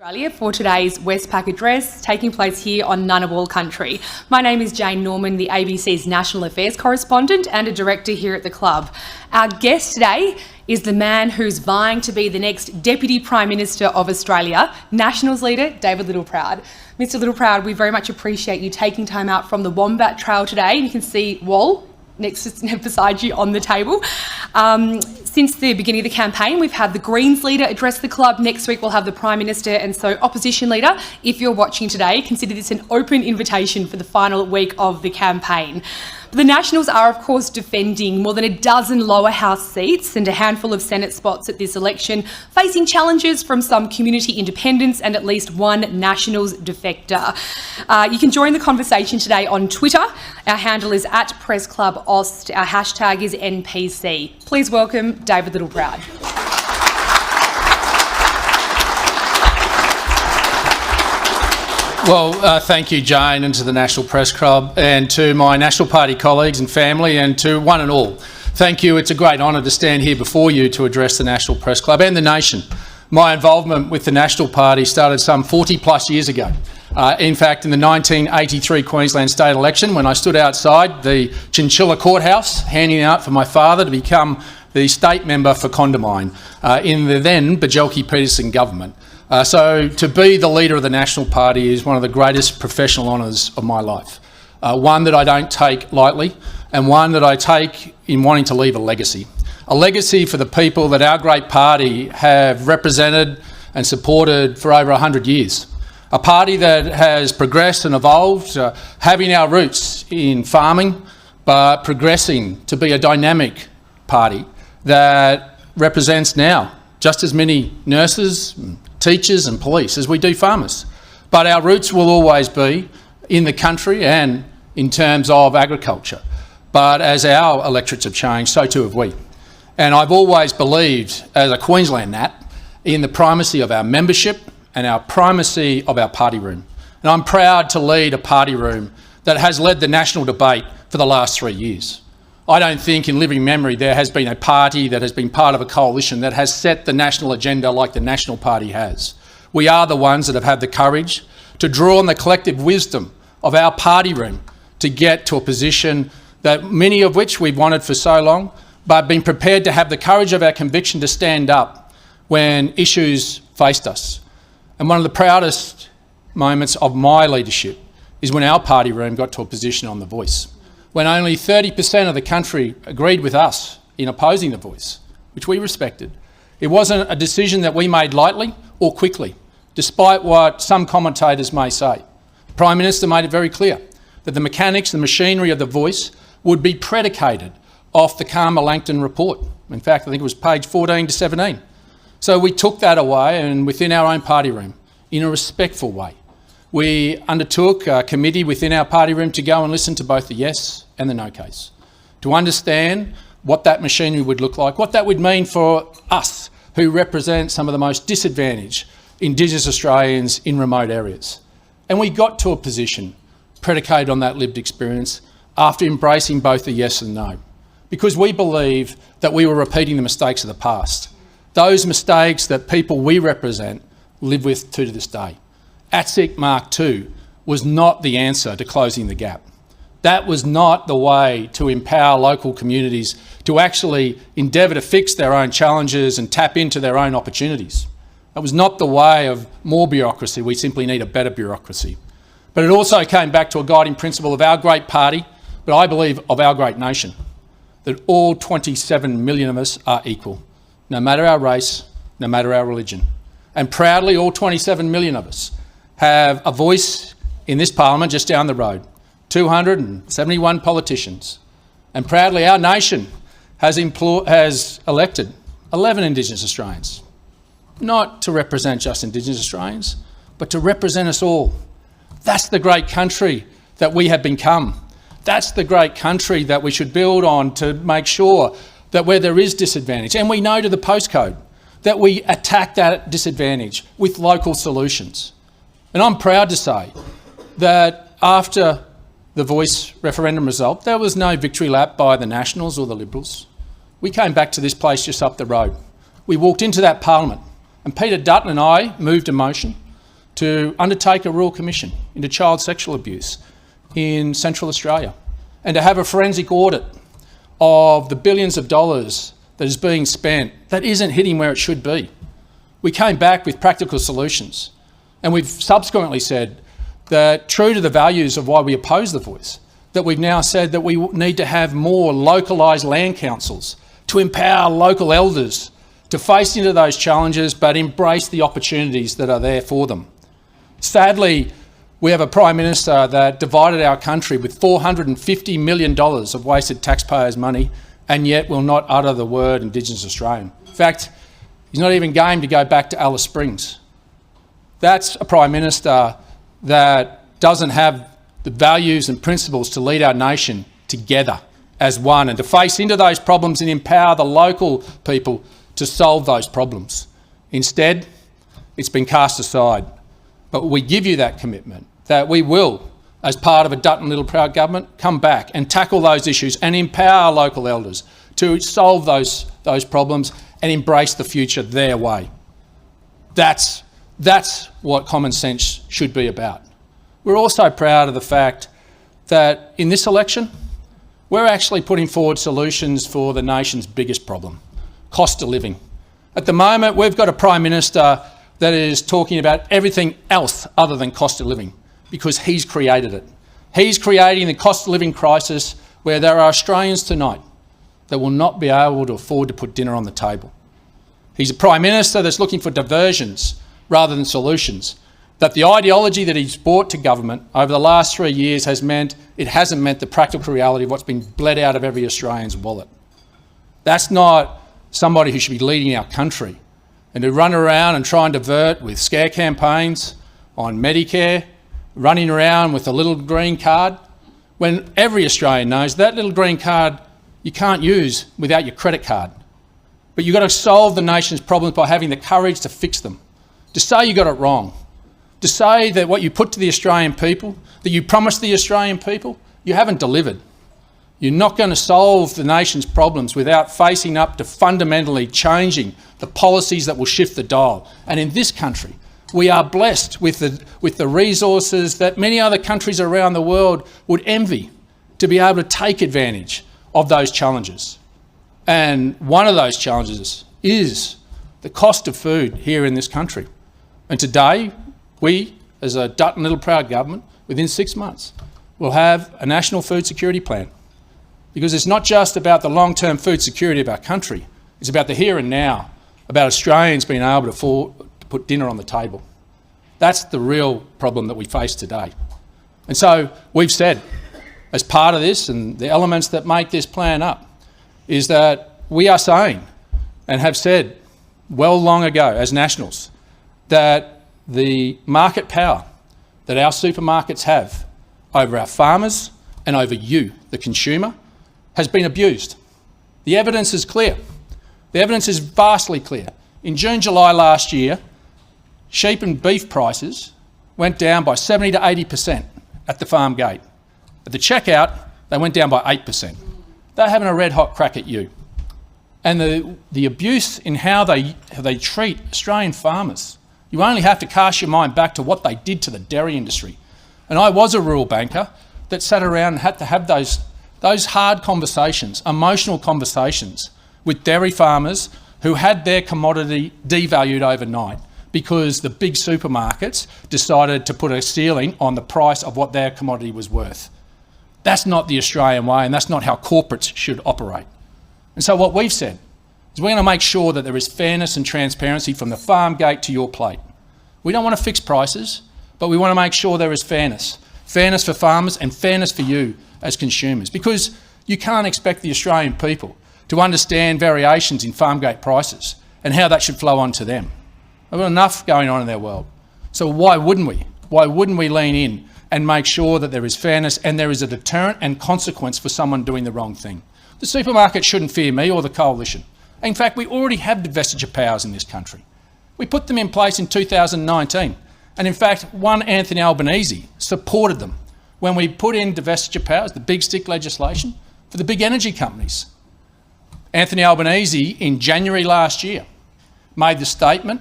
Australia for today's Westpac address taking place here on Ngunnawal country. My name is Jane Norman, the ABC's National Affairs correspondent and a director here at the club. Our guest today is the man who's vying to be the next Deputy Prime Minister of Australia, Nationals leader David Littleproud. Mr Littleproud, we very much appreciate you taking time out from the Wombat Trail today, and you can see Wal beside you on the table. Since the beginning of the campaign, we've had the Greens leader address the club. Next week, we'll have the Prime Minister, and so opposition leader, if you're watching today, consider this an open invitation for the final week of the campaign. But the Nationals are, of course, defending more than a dozen lower house seats and a handful of Senate spots at this election, facing challenges from some community independents and at least one Nationals defector. You can join the conversation today on Twitter. Our handle is @PressClubAust. Our hashtag is NPC. Please welcome David Littleproud. Well, thank you, Jane, and to the National Press Club, and to my National Party colleagues and family, and to one and all. Thank you. It's a great honour to stand here before you to address the National Press Club and the nation. My involvement with the National Party started some 40 plus years ago. In fact, in the 1983 Queensland state election, when I stood outside the Chinchilla Courthouse handing out for my father to become the state member for Condamine in the then Bajelki-Peterson government. So to be the leader of the National Party is one of the greatest professional honours of my life. One that I don't take lightly, and one that I take in wanting to leave a legacy. A legacy for the people that our great party have represented and supported for over 100 years. A party that has progressed and evolved, having our roots in farming, but progressing to be a dynamic party that represents now just as many nurses, teachers and police as we do farmers. But our roots will always be in the country and in terms of agriculture. But as our electorates have changed, so too have we. And I've always believed, as a Queensland Nat, in the primacy of our membership and our primacy of our party room. And I'm proud to lead a party room that has led the national debate for the last 3 years. I don't think in living memory there has been a party that has been part of a coalition that has set the national agenda like the National Party has. We are the ones that have had the courage to draw on the collective wisdom of our party room to get to a position that many of which we've wanted for so long, but been prepared to have the courage of our conviction to stand up when issues faced us. And one of the proudest moments of my leadership is when our party room got to a position on The Voice, when only 30% of the country agreed with us in opposing The Voice, which we respected. It wasn't a decision that we made lightly or quickly, despite what some commentators may say. The Prime Minister made it very clear that the mechanics, the machinery of The Voice would be predicated off the Karma Langton report. In fact, I think it was page 14 to 17. So we took that away, and within our own party room, in a respectful way, we undertook a committee within our party room to go and listen to both the yes and the no case, to understand what that machinery would look like, what that would mean for us who represent some of the most disadvantaged Indigenous Australians in remote areas. And we got to a position predicated on that lived experience after embracing both the yes and no, because we believe that we were repeating the mistakes of the past, those mistakes that people we represent live with to this day. ATSIC Mark II was not the answer to closing the gap. That was not the way to empower local communities to actually endeavour to fix their own challenges and tap into their own opportunities. That was not the way of more bureaucracy. We simply need a better bureaucracy. But it also came back to a guiding principle of our great party, but I believe of our great nation, that all 27 million of us are equal, no matter our race, no matter our religion. And proudly, all 27 million of us have a voice in this parliament just down the road, 271 politicians. And proudly, our nation has elected 11 Indigenous Australians, not to represent just Indigenous Australians, but to represent us all. That's the great country that we have become. That's the great country that we should build on to make sure that where there is disadvantage, and we know to the postcode, that we attack that disadvantage with local solutions. And I'm proud to say that after the Voice referendum result, there was no victory lap by the Nationals or the Liberals. We came back to this place just up the road. We walked into that parliament, and Peter Dutton and I moved a motion to undertake a royal commission into child sexual abuse in Central Australia and to have a forensic audit of the billions of dollars that is being spent that isn't hitting where it should be. We came back with practical solutions, and we've subsequently said that, true to the values of why we oppose the voice, that we've now said that we need to have more localised land councils to empower local elders to face into those challenges but embrace the opportunities that are there for them. Sadly, we have a Prime Minister that divided our country with $450 million of wasted taxpayers' money and yet will not utter the word Indigenous Australian. In fact, he's not even game to go back to Alice Springs. That's a Prime Minister that doesn't have the values and principles to lead our nation together as one and to face into those problems and empower the local people to solve those problems. Instead, it's been cast aside. But we give you that commitment that we will, as part of a Dutton Littleproud government, come back and tackle those issues and empower local elders to solve those problems and embrace the future their way. That's what common sense should be about. We're also proud of the fact that in this election, we're actually putting forward solutions for the nation's biggest problem, cost of living. At the moment, we've got a Prime Minister that is talking about everything else other than cost of living because he's created it. He's creating the cost of living crisis where there are Australians tonight that will not be able to afford to put dinner on the table. He's a Prime Minister that's looking for diversions rather than solutions. That the ideology that he's brought to government over the last 3 years hasn't meant the practical reality of what's been bled out of every Australian's wallet. That's not somebody who should be leading our country. And to run around and try and divert with scare campaigns on Medicare, running around with a little green card, when every Australian knows that little green card you can't use without your credit card. But you've got to solve the nation's problems by having the courage to fix them. To say you got it wrong, to say that what you put to the Australian people, that you promised the Australian people, you haven't delivered. You're not going to solve the nation's problems without facing up to fundamentally changing the policies that will shift the dial. And in this country, we are blessed with the resources that many other countries around the world would envy to be able to take advantage of those challenges. And one of those challenges is the cost of food here in this country. And today, we, as a Dutton Littleproud government, within 6 months, will have a national food security plan. Because it's not just about the long-term food security of our country, it's about the here and now, about Australians being able to afford to put dinner on the table. That's the real problem that we face today. And so we've said, as part of this and the elements that make this plan up, is that we are saying and have said well long ago as nationals that the market power that our supermarkets have over our farmers and over you, the consumer, has been abused. The evidence is clear. The evidence is vastly clear. In June, July last year, sheep and beef prices went down by 70 to 80% at the farm gate. At the checkout, they went down by 8%. They're having a red hot crack at you. And the abuse in how they treat Australian farmers, you only have to cast your mind back to what they did to the dairy industry. And I was a rural banker that sat around and had to have those hard conversations, emotional conversations with dairy farmers who had their commodity devalued overnight because the big supermarkets decided to put a ceiling on the price of what their commodity was worth. That's not the Australian way, and that's not how corporates should operate. And so what we've said is we're going to make sure that there is fairness and transparency from the farm gate to your plate. We don't want to fix prices, but we want to make sure there is fairness. Fairness for farmers and fairness for you as consumers, because you can't expect the Australian people to understand variations in farm gate prices and how that should flow on to them. They've got enough going on in their world. So why wouldn't we? Why wouldn't we lean in and make sure that there is fairness and there is a deterrent and consequence for someone doing the wrong thing? The supermarket shouldn't fear me or the coalition. In fact, we already have divestiture powers in this country. We put them in place in 2019. And in fact, one Anthony Albanese supported them when we put in divestiture powers, the big stick legislation, for the big energy companies. Anthony Albanese, in January last year, made the statement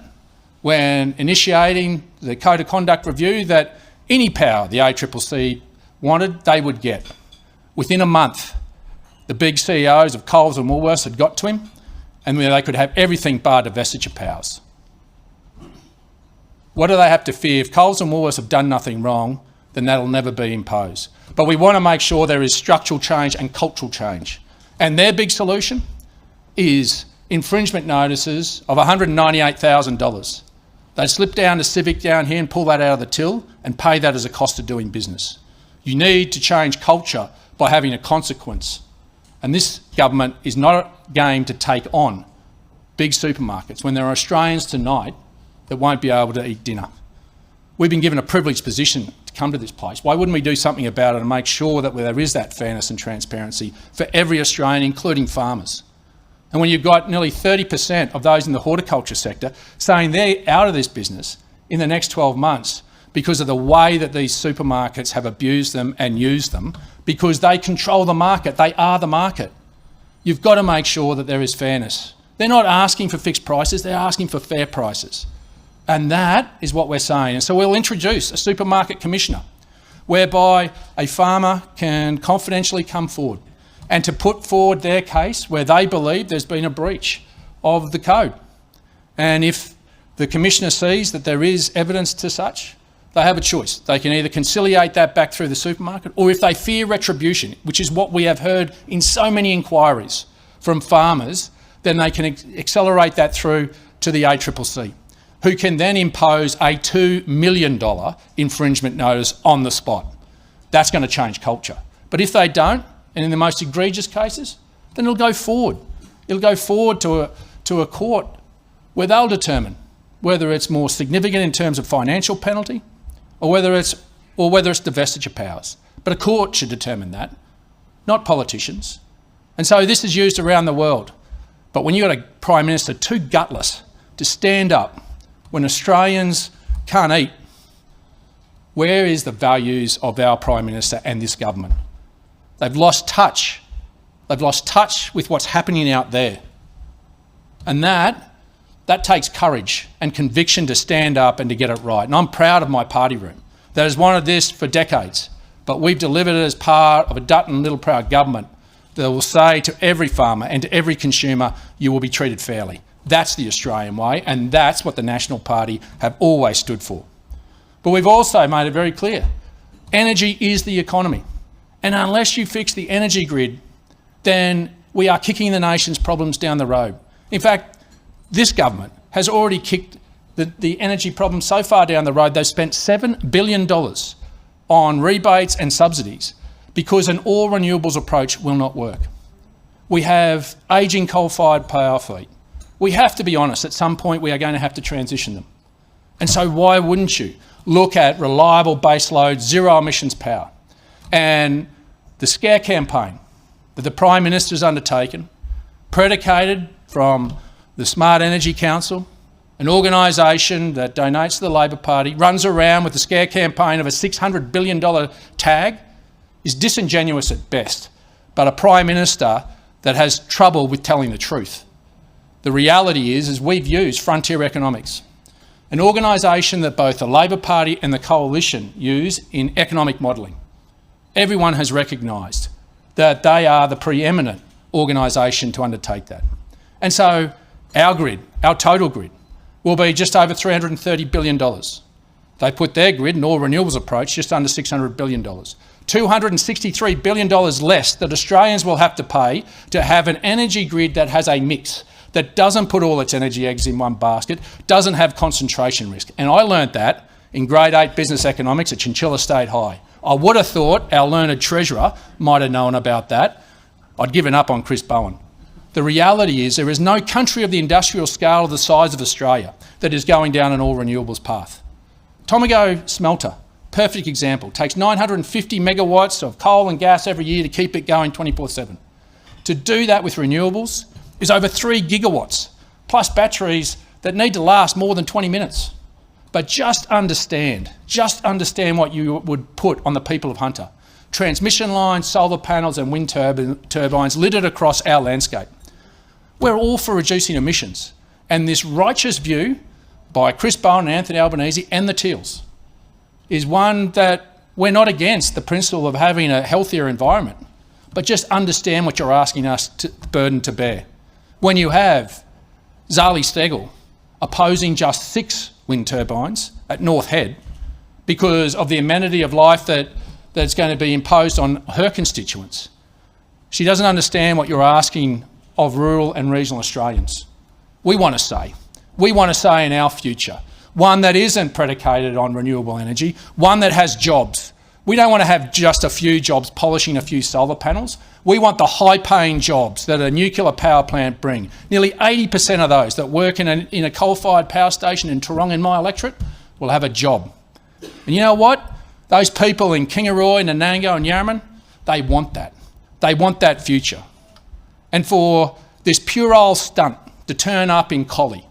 when initiating the Code of Conduct review that any power the ACCC wanted, they would get. Within a month, the big CEOs of Coles and Woolworths had got to him, and they could have everything bar divestiture powers. What do they have to fear? If Coles and Woolworths have done nothing wrong, then that'll never be imposed. But we want to make sure there is structural change and cultural change. And their big solution is infringement notices of $198,000. They slip down to Civic down here and pull that out of the till and pay that as a cost of doing business. You need to change culture by having a consequence. And this government is not game to take on big supermarkets when there are Australians tonight that won't be able to eat dinner. We've been given a privileged position to come to this place. Why wouldn't we do something about it and make sure that there is that fairness and transparency for every Australian, including farmers? And when you've got nearly 30% of those in the horticulture sector saying they're out of this business in the next 12 months because of the way that these supermarkets have abused them and used them, because they control the market, they are the market. You've got to make sure that there is fairness. They're not asking for fixed prices, they're asking for fair prices. And that is what we're saying. And so we'll introduce a supermarket commissioner whereby a farmer can confidentially come forward and to put forward their case where they believe there's been a breach of the code. And if the commissioner sees that there is evidence to such, they have a choice. They can either conciliate that back through the supermarket, or if they fear retribution, which is what we have heard in so many inquiries from farmers, then they can accelerate that through to the ACCC, who can then impose a $2 million infringement notice on the spot. That's going to change culture. But if they don't, and in the most egregious cases, then it'll go forward. It'll go forward to a court where they'll determine whether it's more significant in terms of financial penalty or whether it's divestiture powers. But a court should determine that, not politicians. And so this is used around the world. But when you've got a Prime Minister too gutless to stand up when Australians can't eat, where is the values of our Prime Minister and this government? They've lost touch. They've lost touch with what's happening out there. And that takes courage and conviction to stand up and to get it right. And I'm proud of my party room that has wanted this for decades, but we've delivered it as part of a Dutton Littleproud government that will say to every farmer and to every consumer, you will be treated fairly. That's the Australian way, and that's what the National Party have always stood for. But we've also made it very clear, energy is the economy. And unless you fix the energy grid, then we are kicking the nation's problems down the road. In fact, this government has already kicked the energy problem so far down the road, they've spent $7 billion on rebates and subsidies because an all renewables approach will not work. We have ageing coal-fired power fleet. We have to be honest, at some point we are going to have to transition them. And so why wouldn't you look at reliable baseload, zero emissions power? And the scare campaign that the Prime Minister has undertaken, predicated from the Smart Energy Council, an organisation that donates to the Labor Party, runs around with the scare campaign of a $600 billion tag, is disingenuous at best, but a Prime Minister that has trouble with telling the truth. The reality is we've used Frontier Economics, an organisation that both the Labor Party and the Coalition use in economic modelling. Everyone has recognised that they are the preeminent organisation to undertake that. And so our grid, our total grid, will be just over $330 billion. They put their grid, an all renewables approach, just under $600 billion. $263 billion less that Australians will have to pay to have an energy grid that has a mix, that doesn't put all its energy eggs in one basket, doesn't have concentration risk. And I learnt that in grade 8 business economics at Chinchilla State High. I would have thought our learned treasurer might have known about that. I'd given up on Chris Bowen. The reality is there is no country of the industrial scale of the size of Australia that is going down an all renewables path. Tomago smelter, perfect example, takes 950 megawatts of coal and gas every year to keep it going 24/7. To do that with renewables is over 3 gigawatts, plus batteries that need to last more than 20 minutes. But just understand what you would put on the people of Hunter. Transmission lines, solar panels and wind turbines littered across our landscape. We're all for reducing emissions. And this righteous view by Chris Bowen and Anthony Albanese and the Teals is one that we're not against the principle of having a healthier environment, but just understand what you're asking us to burden to bear. When you have Zali Steggall opposing just 6 wind turbines at North Head because of the amenity of life that's going to be imposed on her constituents, she doesn't understand what you're asking of rural and regional Australians. We want to say in our future, one that isn't predicated on renewable energy, one that has jobs. We don't want to have just a few jobs polishing a few solar panels. We want the high-paying jobs that a nuclear power plant bring. Nearly 80% of those that work in a coal-fired power station in Toorong in my electorate will have a job. And you know what? Those people in Kingaroy, Nanango and Yarraman, they want that. They want that future. And for this puerile stunt to turn up in Collie,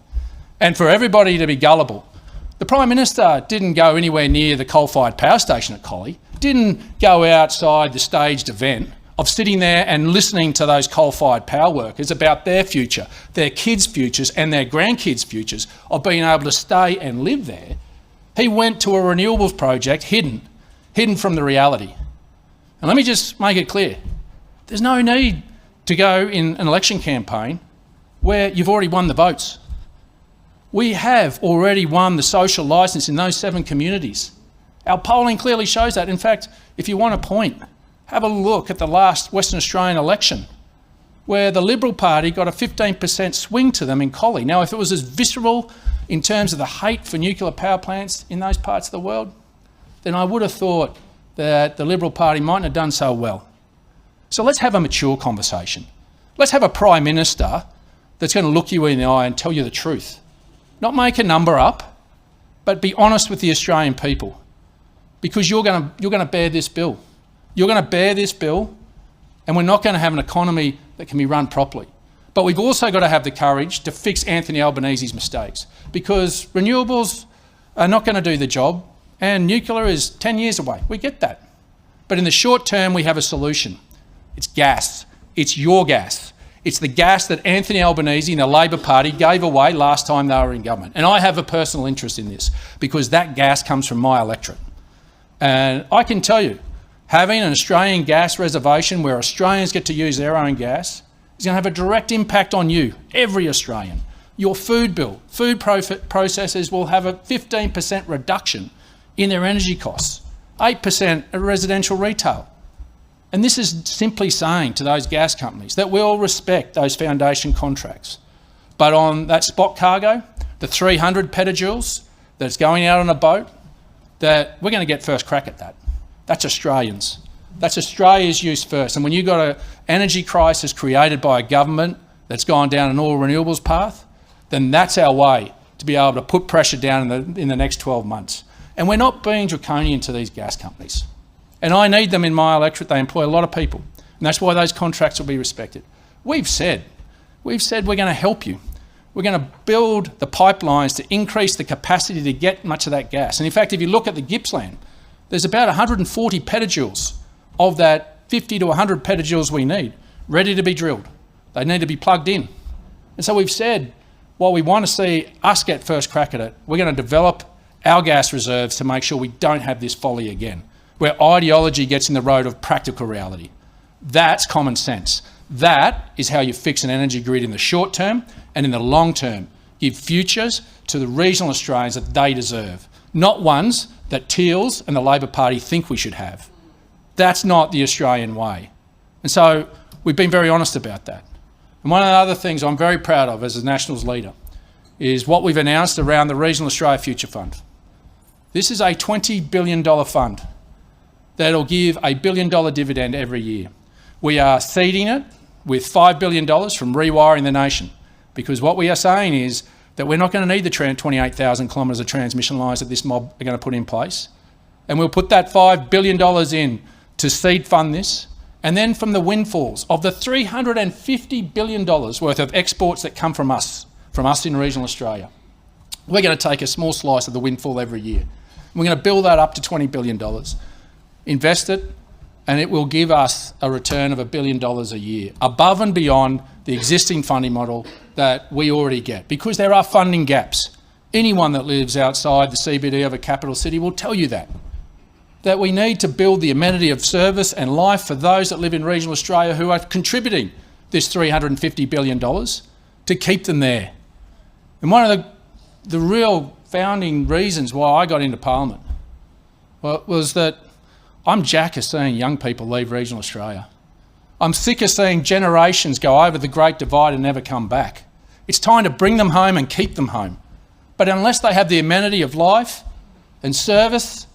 and for everybody to be gullible, the Prime Minister didn't go anywhere near the coal-fired power station at Collie, didn't go outside the staged event of sitting there and listening to those coal-fired power workers about their future, their kids' futures and their grandkids' futures of being able to stay and live there. He went to a renewables project hidden from the reality. And let me just make it clear, there's no need to go in an election campaign where you've already won the votes. We have already won the social licence in those 7 communities. Our polling clearly shows that. In fact, if you want a point, have a look at the last Western Australian election where the Liberal Party got a 15% swing to them in Collie. Now, if it was as visceral in terms of the hate for nuclear power plants in those parts of the world, then I would have thought that the Liberal Party mightn't have done so well. So let's have a mature conversation. Let's have a Prime Minister that's going to look you in the eye and tell you the truth. Not make a number up, but be honest with the Australian people, because you're going to bear this bill. You're going to bear this bill, and we're not going to have an economy that can be run properly. But we've also got to have the courage to fix Anthony Albanese's mistakes, because renewables are not going to do the job, and nuclear is 10 years away. We get that. But in the short term, we have a solution. It's gas. It's your gas. It's the gas that Anthony Albanese and the Labor Party gave away last time they were in government. And I have a personal interest in this because that gas comes from my electorate. And I can tell you, having an Australian gas reservation where Australians get to use their own gas is going to have a direct impact on you, every Australian. Your food bill, food processors will have a 15% reduction in their energy costs, 8% at residential retail. And this is simply saying to those gas companies that we'll respect those foundation contracts. But on that spot cargo, the 300 petajoules that's going out on a boat, that we're going to get first crack at that. That's Australians. That's Australia's use first. And when you've got an energy crisis created by a government that's gone down an all renewables path, then that's our way to be able to put pressure down in the next 12 months. And we're not being draconian to these gas companies. And I need them in my electorate. They employ a lot of people. And that's why those contracts will be respected. We've said we're going to help you. We're going to build the pipelines to increase the capacity to get much of that gas. And in fact, if you look at the Gippsland, there's about 140 petajoules of that 50 to 100 petajoules we need ready to be drilled. They need to be plugged in. And so we've said, while we want to see us get first crack at it, we're going to develop our gas reserves to make sure we don't have this folly again, where ideology gets in the road of practical reality. That's common sense. That is how you fix an energy grid in the short term and in the long term. Give futures to the regional Australians that they deserve, not ones that Teals and the Labor Party think we should have. That's not the Australian way. And so we've been very honest about that. And one of the other things I'm very proud of as a Nationals leader is what we've announced around the Regional Australia Future Fund. This is a $20 billion fund that'll give a $1 billion dividend every year. We are seeding it with $5 billion from Rewiring the Nation, because what we are saying is that we're not going to need the 28,000 kilometres of transmission lines that this mob are going to put in place. And we'll put that $5 billion in to seed fund this. And then from the windfalls of the $350 billion worth of exports that come from us in regional Australia, we're going to take a small slice of the windfall every year. We're going to build that up to $20 billion, invest it, and it will give us a return of $1 billion a year, above and beyond the existing funding model that we already get, because there are funding gaps Anyone that lives outside the CBD of a capital city will tell you that we need to build the amenity of service and life for those that live in regional Australia who are contributing this $350 billion to keep them there. And one of the real founding reasons why I got into Parliament was that I'm jack of seeing young people leave regional Australia. I'm sick of seeing generations go over the Great Divide and never come back. It's time to bring them home and keep them home. But unless they have the amenity of life and service,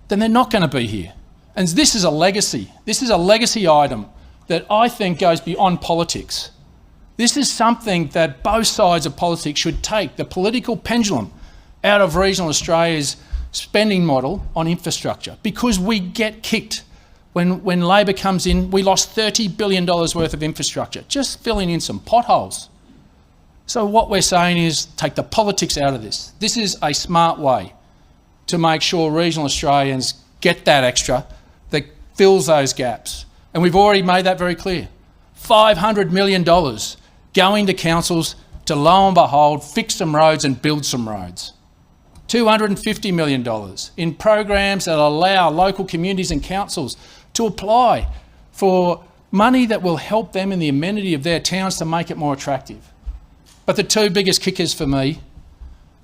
then they're not going to be here. And this is a legacy. This is a legacy item that I think goes beyond politics. This is something that both sides of politics should take the political pendulum out of regional Australia's spending model on infrastructure, because we get kicked. When Labor comes in, we lost $30 billion worth of infrastructure, just filling in some potholes. So what we're saying is take the politics out of this. This is a smart way to make sure regional Australians get that extra that fills those gaps. And we've already made that very clear. $500 million going to councils to, lo and behold, fix some roads and build some roads. $250 million in programs that allow local communities and councils to apply for money that will help them in the amenity of their towns to make it more attractive. But the two biggest kickers for me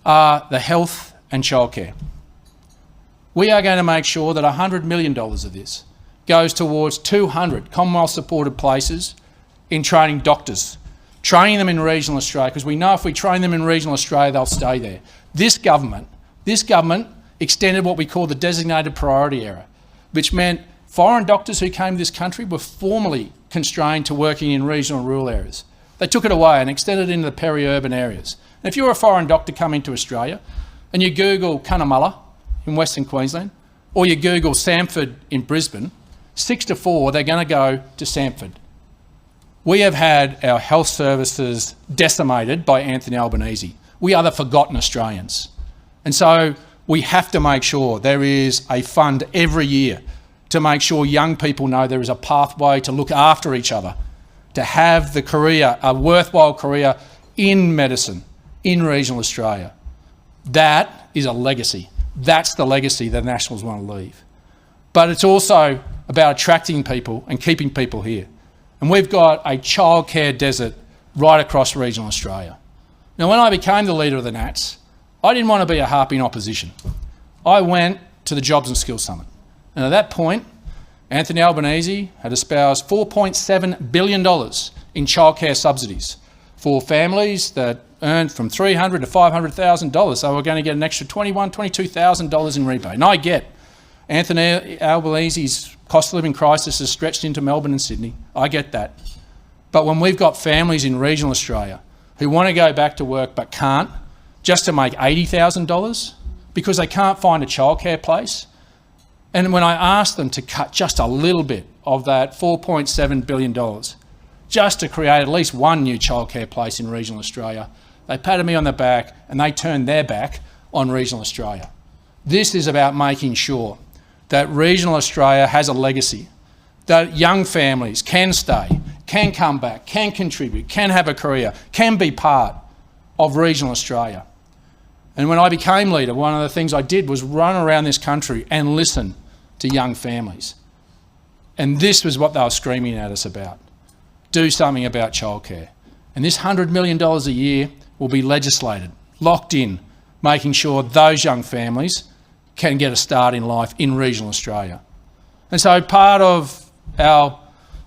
are the health and childcare. We are going to make sure that $100 million of this goes towards 200 Commonwealth-supported places in training doctors, training them in regional Australia, because we know if we train them in regional Australia, they'll stay there. This government extended what we call the designated priority era, which meant foreign doctors who came to this country were formally constrained to working in regional and rural areas. They took it away and extended it into the peri-urban areas. And if you're a foreign doctor coming to Australia and you Google Cunnamulla in Western Queensland, or you Google Samford in Brisbane, 6 to 4, they're going to go to Samford. We have had our health services decimated by Anthony Albanese. We are the forgotten Australians. And so we have to make sure there is a fund every year to make sure young people know there is a pathway to look after each other, to have the career, a worthwhile career in medicine, in regional Australia. That is a legacy. That's the legacy the Nationals want to leave. But it's also about attracting people and keeping people here. And we've got a childcare desert right across regional Australia. Now, when I became the leader of the Nats, I didn't want to be a harp in opposition. I went to the Jobs and Skills Summit. And at that point, Anthony Albanese had espoused $4.7 billion in childcare subsidies for families that earned from $300,000 to $500,000. So we're going to get an extra $21,000, $22,000 in rebate. And I get Anthony Albanese's cost of living crisis has stretched into Melbourne and Sydney. I get that. But when we've got families in regional Australia who want to go back to work but can't, just to make $80,000 because they can't find a childcare place, and when I asked them to cut just a little bit of that $4.7 billion just to create at least one new childcare place in regional Australia, they patted me on the back and they turned their back on regional Australia. This is about making sure that regional Australia has a legacy, that young families can stay, can come back, can contribute, can have a career, can be part of regional Australia. And when I became leader, one of the things I did was run around this country and listen to young families. And this was what they were screaming at us about. Do something about childcare. And this $100 million a year will be legislated, locked in, making sure those young families can get a start in life in regional Australia. And so part of our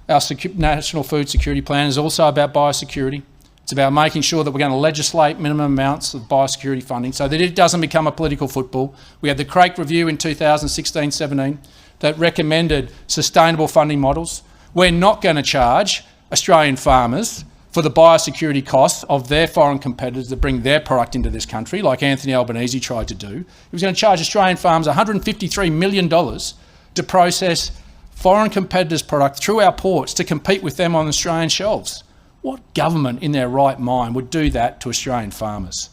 National Food Security Plan is also about biosecurity. It's about making sure that we're going to legislate minimum amounts of biosecurity funding so that it doesn't become a political football. We had the Crake Review in 2016-17 that recommended sustainable funding models. We're not going to charge Australian farmers for the biosecurity costs of their foreign competitors that bring their product into this country, like Anthony Albanese tried to do. He was going to charge Australian farmers $153 million to process foreign competitors' product through our ports to compete with them on Australian shelves. What government in their right mind would do that to Australian farmers?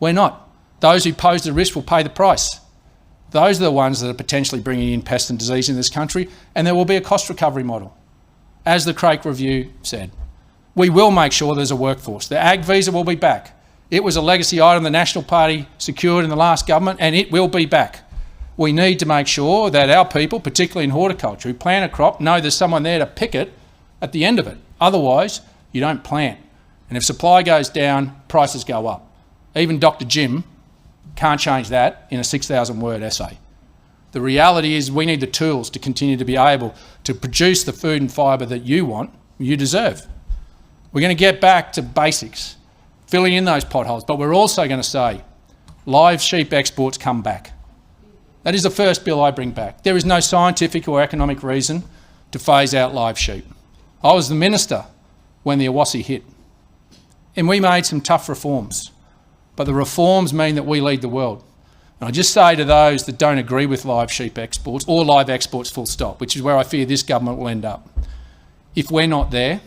We're not. Those who pose the risk will pay the price. Those are the ones that are potentially bringing in pest and disease in this country, and there will be a cost recovery model. As the Crake Review said, we will make sure there's a workforce. The ag visa will be back. It was a legacy item the National Party secured in the last government, and it will be back. We need to make sure that our people, particularly in horticulture, who plant a crop, know there's someone there to pick it at the end of it. Otherwise, you don't plant. And if supply goes down, prices go up. Even Dr. Jim can't change that in a 6,000-word essay. The reality is we need the tools to continue to be able to produce the food and fibre that you want, you deserve. We're going to get back to basics, filling in those potholes, but we're also going to say live sheep exports come back. That is the first bill I bring back. There is no scientific or economic reason to phase out live sheep. I was the minister when the Awassi hit, and we made some tough reforms, but the reforms mean that we lead the world. And I just say to those that don't agree with live sheep exports or live exports full stop, which is where I fear this government will end up, if we're not there,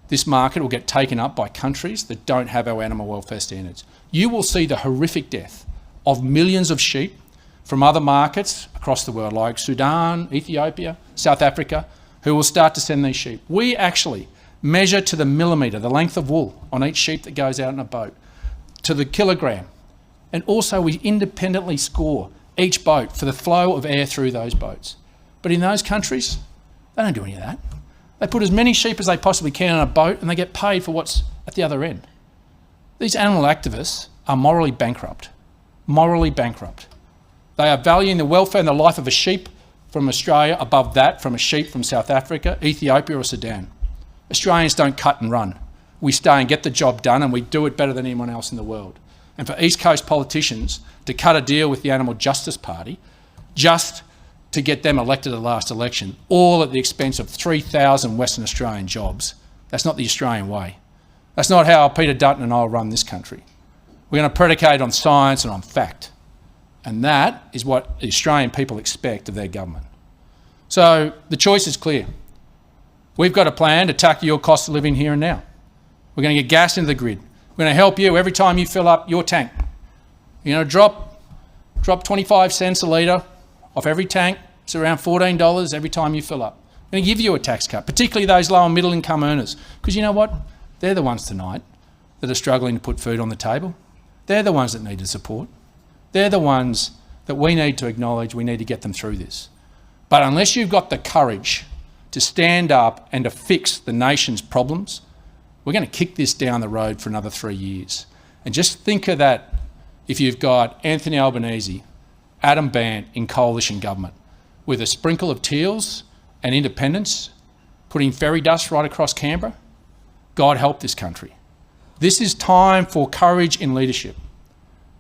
this market will get taken up by countries that don't have our animal welfare standards. You will see the horrific death of millions of sheep from other markets across the world, like Sudan, Ethiopia, South Africa, who will start to send these sheep. We actually measure to the millimetre the length of wool on each sheep that goes out in a boat, to the kilogram. And also we independently score each boat for the flow of air through those boats. But in those countries, they don't do any of that. They put as many sheep as they possibly can on a boat and they get paid for what's at the other end. These animal activists are morally bankrupt. Morally bankrupt. They are valuing the welfare and the life of a sheep from Australia above that from a sheep from South Africa, Ethiopia or Sudan. Australians don't cut and run. We stay and get the job done, and we do it better than anyone else in the world. And for East Coast politicians to cut a deal with the Animal Justice Party just to get them elected at the last election, all at the expense of 3,000 Western Australian jobs, that's not the Australian way. That's not how Peter Dutton and I will run this country. We're going to predicate on science and on fact. And that is what the Australian people expect of their government. So the choice is clear. We've got a plan to tackle your cost of living here and now. We're going to get gas into the grid. We're going to help you every time you fill up your tank. You're going to drop 25 cents a litre off every tank. It's around $14 every time you fill up. We're going to give you a tax cut, particularly those low and middle income earners. Because you know what? They're the ones tonight that are struggling to put food on the table. They're the ones that need the support. They're the ones that we need to acknowledge. We need to get them through this. But unless you've got the courage to stand up and to fix the nation's problems, we're going to kick this down the road for another 3 years. And just think of that if you've got Anthony Albanese, Adam Bandt in coalition government, with a sprinkle of teals and independents, putting fairy dust right across Canberra. God help this country. This is time for courage in leadership.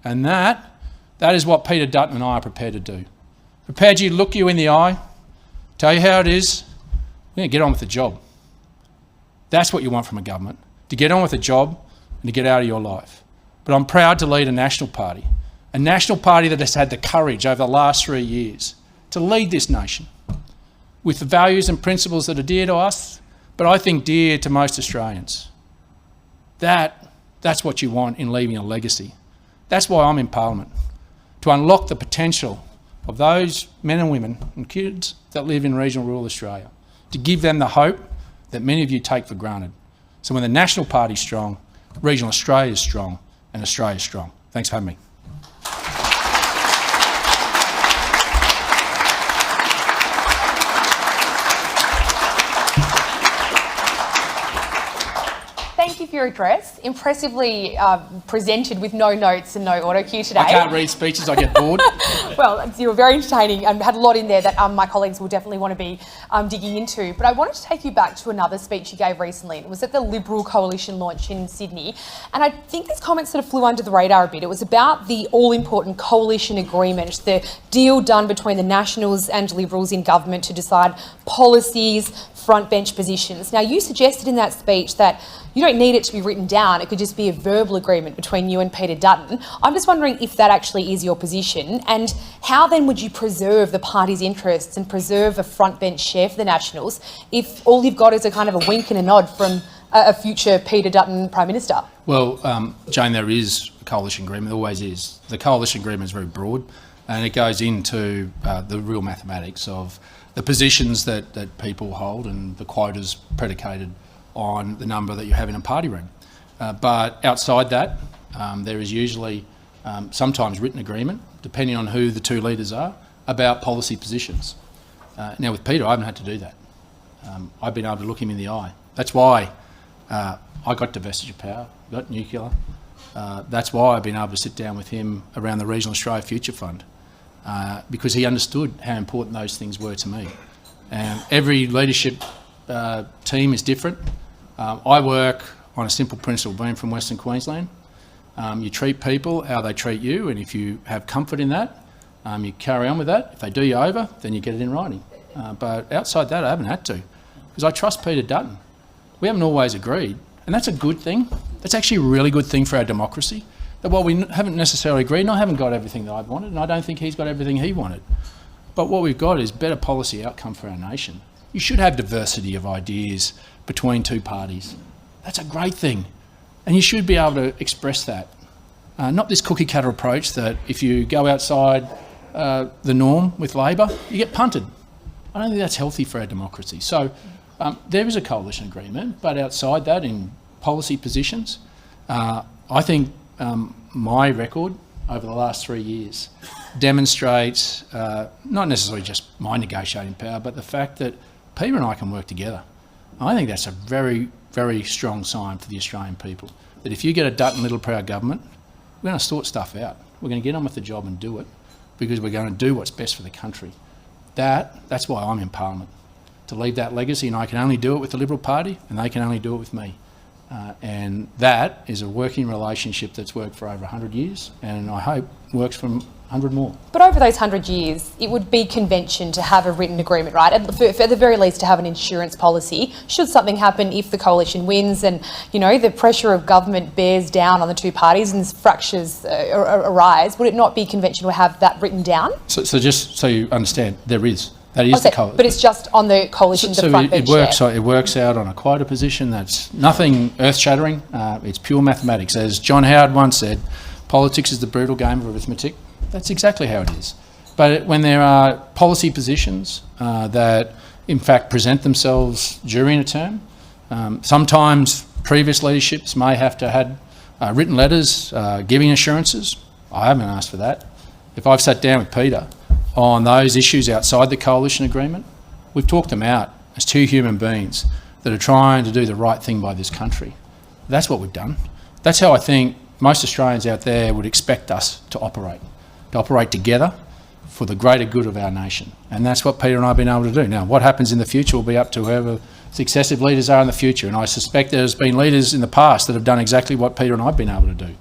And that is what Peter Dutton and I are prepared to do. Prepared to look you in the eye, tell you how it is, we're going to get on with the job. That's what you want from a government, to get on with the job and to get out of your life. But I'm proud to lead a national party that has had the courage over the last 3 years to lead this nation with the values and principles that are dear to us, but I think dear to most Australians. That's what you want in leaving a legacy. That's why I'm in Parliament, to unlock the potential of those men and women and kids that live in regional rural Australia, to give them the hope that many of you take for granted. So when the National Party's strong, regional Australia is strong, and Australia's strong. Thanks for having me. Thank you for your address. Impressively presented with no notes and no auto cue today. I can't read speeches, I get bored. Well, you were very entertaining and had a lot in there that my colleagues will definitely want to be digging into. But I wanted to take you back to another speech you gave recently. It was at the Liberal Coalition launch in Sydney. And I think these comments sort of flew under the radar a bit. It was about the all-important coalition agreement, the deal done between the Nationals and Liberals in government to decide policies, frontbench positions. Now, you suggested in that speech that you don't need it to be written down. It could just be a verbal agreement between you and Peter Dutton. I'm just wondering if that actually is your position, and how then would you preserve the party's interests and preserve a frontbench share for the Nationals if all you've got is a kind of a wink and a nod from a future Peter Dutton Prime Minister? Well, Jane, there is a coalition agreement. There always is. The coalition agreement is very broad, and it goes into the real mathematics of the positions that people hold and the quotas predicated on the number that you have in a party room. But outside that, there is usually sometimes written agreement, depending on who the two leaders are, about policy positions. Now with Peter, I haven't had to do that. I've been able to look him in the eye. That's why I got divestiture of power, got nuclear. That's why I've been able to sit down with him around the Regional Australia Future Fund, because he understood how important those things were to me. And every leadership team is different. I work on a simple principle, being from Western Queensland. You treat people how they treat you, and if you have comfort in that, you carry on with that. If they do you over, then you get it in writing. But outside that, I haven't had to, because I trust Peter Dutton. We haven't always agreed, and that's a good thing. That's actually a really good thing for our democracy, that while we haven't necessarily agreed, and I haven't got everything that I've wanted, and I don't think he's got everything he wanted, but what we've got is better policy outcome for our nation. You should have diversity of ideas between two parties. That's a great thing, and you should be able to express that. Not this cookie cutter approach that if you go outside the norm with Labor, you get punted. I don't think that's healthy for our democracy. So there is a coalition agreement, but outside that, in policy positions, I think my record over the last 3 years demonstrates not necessarily just my negotiating power, but the fact that Peter and I can work together. I think that's a very, very strong sign for the Australian people, that if you get a Dutton Littleproud government, we're going to sort stuff out. We're going to get on with the job and do it, because we're going to do what's best for the country. That's why I'm in Parliament, to leave that legacy, and I can only do it with the Liberal Party, and they can only do it with me. And that is a working relationship that's worked for over 100 years, and I hope works for 100 more. But over those 100 years, it would be convention to have a written agreement, right? At the very least, to have an insurance policy. Should something happen if the coalition wins and, you know, the pressure of government bears down on the two parties and fractures arise, would it not be conventional to have that written down? So just so you understand, there is. That is the coalition. But it's just on the coalition, the front bench there. It works out on a quota position. That's nothing earth-shattering. It's pure mathematics. As John Howard once said, politics is the brutal game of arithmetic. That's exactly how it is. But when there are policy positions that, in fact, present themselves during a term, sometimes previous leaderships may have to have written letters giving assurances. I haven't asked for that. If I've sat down with Peter on those issues outside the coalition agreement, we've talked them out as two human beings that are trying to do the right thing by this country. That's what we've done. That's how I think most Australians out there would expect us to operate together for the greater good of our nation. And that's what Peter and I have been able to do. Now, what happens in the future will be up to whoever successive leaders are in the future, and I suspect there's been leaders in the past that have done exactly what Peter and I have been able to do.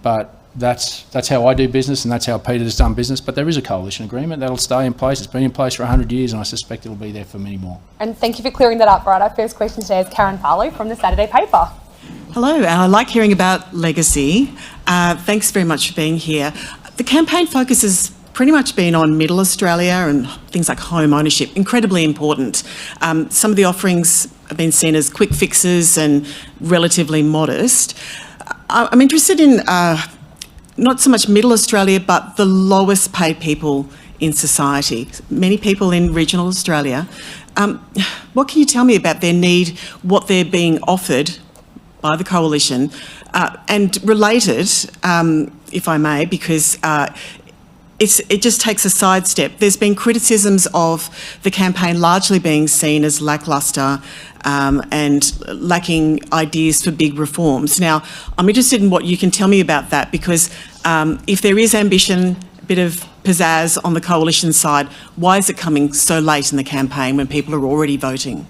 But that's how I do business, and that's how Peter has done business. But there is a coalition agreement that'll stay in place. It's been in place for 100 years, and I suspect it'll be there for many more. And thank you for clearing that up, right? Our first question today is Karen Farlow from the Saturday paper. Hello, I like hearing about legacy. Thanks very much for being here. The campaign focus has pretty much been on Middle Australia and things like home ownership, incredibly important. Some of the offerings have been seen as quick fixes and relatively modest. I'm interested in not so much Middle Australia, but the lowest paid people in society, many people in regional Australia. What can you tell me about their need, what they're being offered by the coalition, and related, if I may, because it just takes a sidestep. There's been criticisms of the campaign largely being seen as lacklustre and lacking ideas for big reforms. Now, I'm interested in what you can tell me about that, because if there is ambition, a bit of pizzazz on the coalition side, why is it coming so late in the campaign when people are already voting?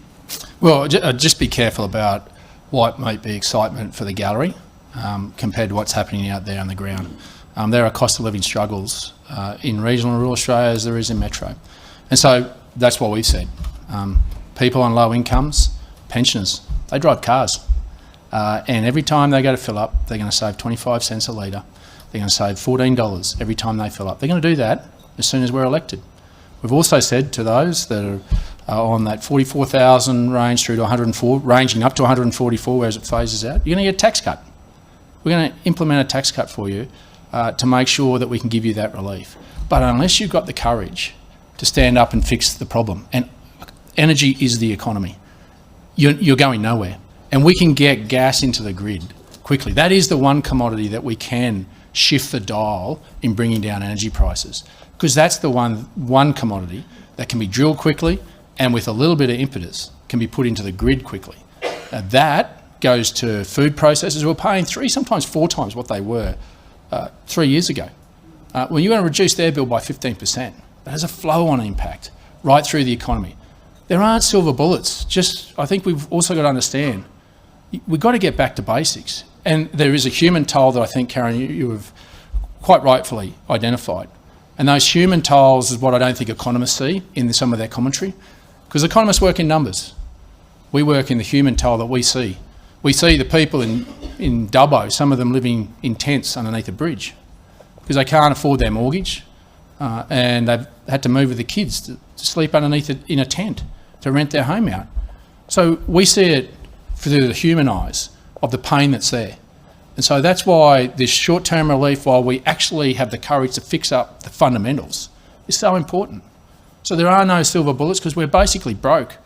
Well, just be careful about what might be excitement for the gallery compared to what's happening out there on the ground. There are cost of living struggles in regional and rural Australia as there is in metro. And so that's what we've said. People on low incomes, pensioners, they drive cars. And every time they go to fill up, they're going to save 25 cents a litre. They're going to save $14 every time they fill up. They're going to do that as soon as we're elected. We've also said to those that are on that 44,000 range through to 104, ranging up to 144 as it phases out, you're going to get a tax cut. We're going to implement a tax cut for you to make sure that we can give you that relief. But unless you've got the courage to stand up and fix the problem, and energy is the economy, you're going nowhere. And we can get gas into the grid quickly. That is the one commodity that we can shift the dial in bringing down energy prices, because that's the one commodity that can be drilled quickly and with a little bit of impetus can be put into the grid quickly. That goes to food processors who are paying 3, sometimes 4 times what they were 3 years ago. When you're going to reduce their bill by 15%, that has a flow-on impact right through the economy. There aren't silver bullets. I think we've also got to understand, we've got to get back to basics. And there is a human toll that I think, Karen, you have quite rightfully identified. And those human tolls is what I don't think economists see in some of their commentary, because economists work in numbers. We work in the human toll that we see. We see the people in Dubbo, some of them living in tents underneath a bridge because they can't afford their mortgage and they've had to move with the kids to sleep underneath it in a tent to rent their home out. So we see it through the human eyes of the pain that's there. And so that's why this short-term relief, while we actually have the courage to fix up the fundamentals, is so important. So there are no silver bullets because we're basically broke.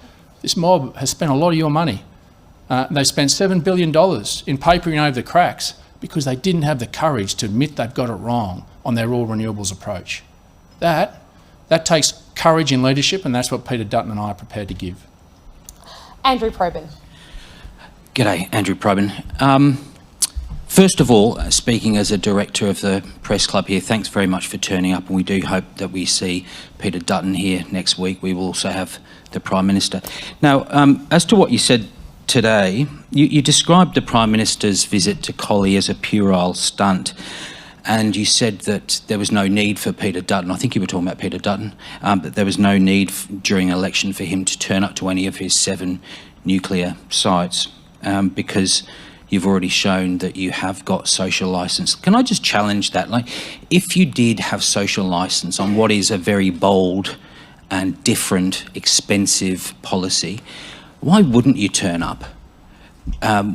This mob has spent a lot of your money. They spent $7 billion in papering over the cracks because they didn't have the courage to admit they've got it wrong on their all renewables approach. That takes courage in leadership, and that's what Peter Dutton and I are prepared to give. Andrew Probyn. G'day, Andrew Probyn. First of all, speaking as a director of the Press Club here, thanks very much for turning up, and we do hope that we see Peter Dutton here next week. We will also have the Prime Minister. Now, as to what you said today, you described the Prime Minister's visit to Collie as a puerile stunt, and you said that there was no need for Peter Dutton, I think you were talking about Peter Dutton, but there was no need during an election for him to turn up to any of his 7 nuclear sites because you've already shown that you have got social licence. Can I just challenge that? Like, if you did have social licence on what is a very bold and different, expensive policy, why wouldn't you turn up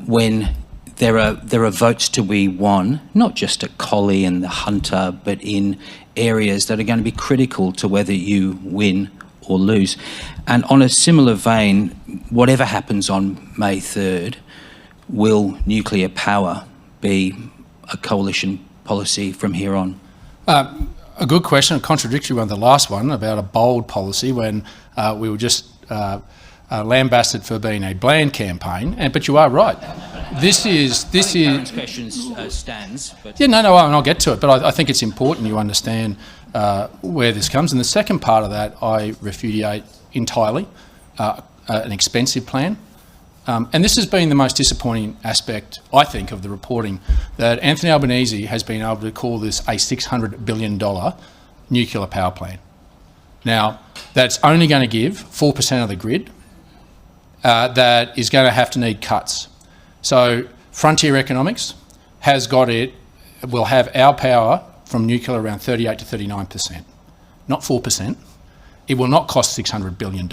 when there are votes to be won, not just at Collie and the Hunter, but in areas that are going to be critical to whether you win or lose? And on a similar vein, whatever happens on May 3rd, will nuclear power be a coalition policy from here on? A good question, a contradictory one, the last one about a bold policy when we were just lambasted for being a bland campaign. But you are right. This is question stands. But yeah, no, and I'll get to it. But I think it's important you understand where this comes. And the second part of that, I repudiate entirely an expensive plan. And this has been the most disappointing aspect, I think, of the reporting, that Anthony Albanese has been able to call this a $600 billion nuclear power plant. Now, that's only going to give 4% of the grid that is going to have to need cuts. So Frontier Economics has got it, will have our power from nuclear around 38 to 39%, not 4%. It will not cost $600 billion.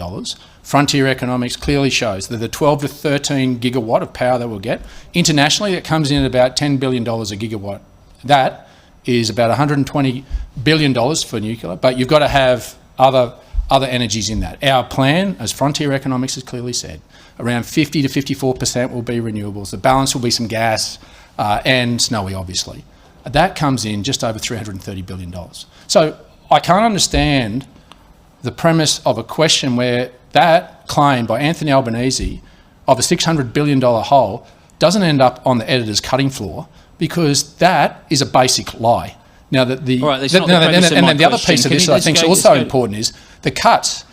Frontier Economics clearly shows that the 12 to 13 gigawatt of power that we'll get, internationally it comes in at about $10 billion a gigawatt. That is about $120 billion for nuclear, but you've got to have other energies in that. Our plan, as Frontier Economics has clearly said, around 50 to 54% will be renewables. The balance will be some gas and snowy, obviously. That comes in just over $330 billion. So I can't understand the premise of a question where that claim by Anthony Albanese of a $600 billion hole doesn't end up on the editor's cutting floor, because that is a basic lie. Now, then the other piece of this that I think is also important is the cuts.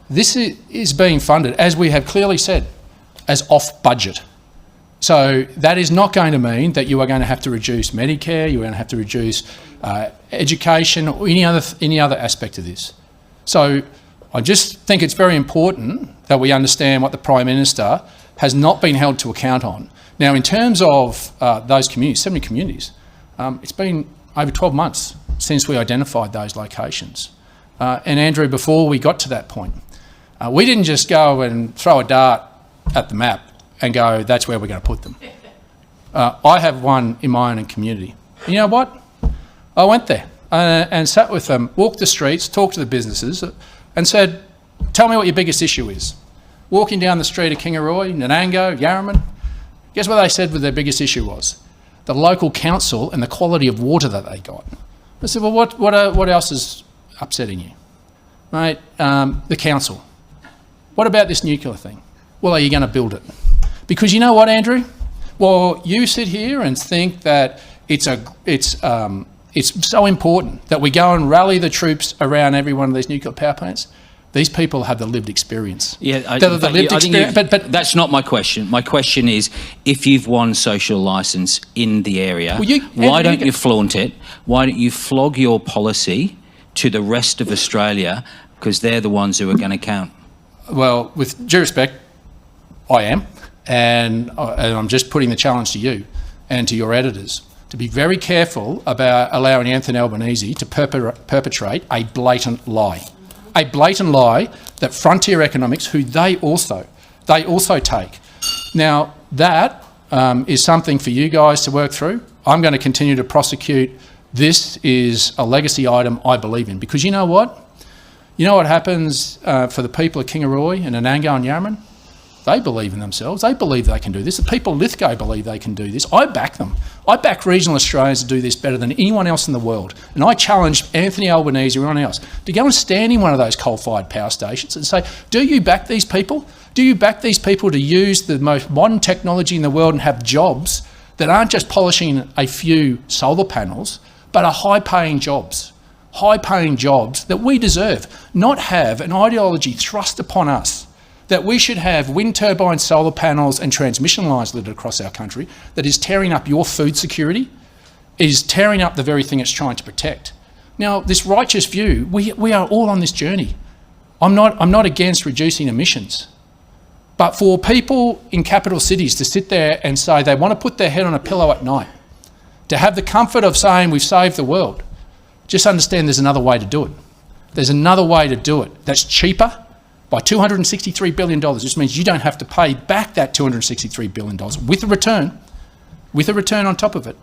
This is being funded, as we have clearly said, as off budget. So that is not going to mean that you are going to have to reduce Medicare, you're going to have to reduce education or any other aspect of this. So I just think it's very important that we understand what the Prime Minister has not been held to account on. Now, in terms of those communities, 70 communities, it's been over 12 months since we identified those locations. And Andrew, before we got to that point, we didn't just go and throw a dart at the map and go, that's where we're going to put them. I have one in my own community. And you know what? I went there and sat with them, walked the streets, talked to the businesses and said, tell me what your biggest issue is. Walking down the street of Kingaroy, Nanango, Yarraman, guess what they said their biggest issue was? the local council and the quality of water that they got. I said, well, what else is upsetting you? Right? The council. What about this nuclear thing? Well, are you going to build it? Because you know what, Andrew? Well, you sit here and think that it's so important that we go and rally the troops around every one of these nuclear power plants. These people have the lived experience. Yeah, but that's not my question. My question is, if you've won social licence in the area, why don't you flaunt it? Why don't you flog your policy to the rest of Australia, because they're the ones who are going to count? Well, with due respect, I am, and I'm just putting the challenge to you and to your editors to be very careful about allowing Anthony Albanese to perpetrate a blatant lie. A blatant lie that frontier economics, who they also take. Now, that is something for you guys to work through. I'm going to continue to prosecute. This is a legacy item I believe in, because you know what? You know what happens for the people of Kingaroy and Anango and Yarraman? They believe in themselves. They believe they can do this. The people of Lithgow believe they can do this. I back them. I back regional Australians to do this better than anyone else in the world. And I challenge Anthony Albanese or anyone else to go and stand in one of those coal-fired power stations and say, do you back these people? Do you back these people to use the most modern technology in the world and have jobs that aren't just polishing a few solar panels, but are high-paying jobs? High-paying jobs that we deserve, not have an ideology thrust upon us that we should have wind turbine solar panels and transmission lines littered across our country that is tearing up your food security, is tearing up the very thing it's trying to protect. Now, this righteous view, we are all on this journey. I'm not against reducing emissions. But for people in capital cities to sit there and say they want to put their head on a pillow at night, to have the comfort of saying we've saved the world, just understand there's another way to do it. There's another way to do it that's cheaper, by $263 billion, which means you don't have to pay back that $263 billion with a return on top of it,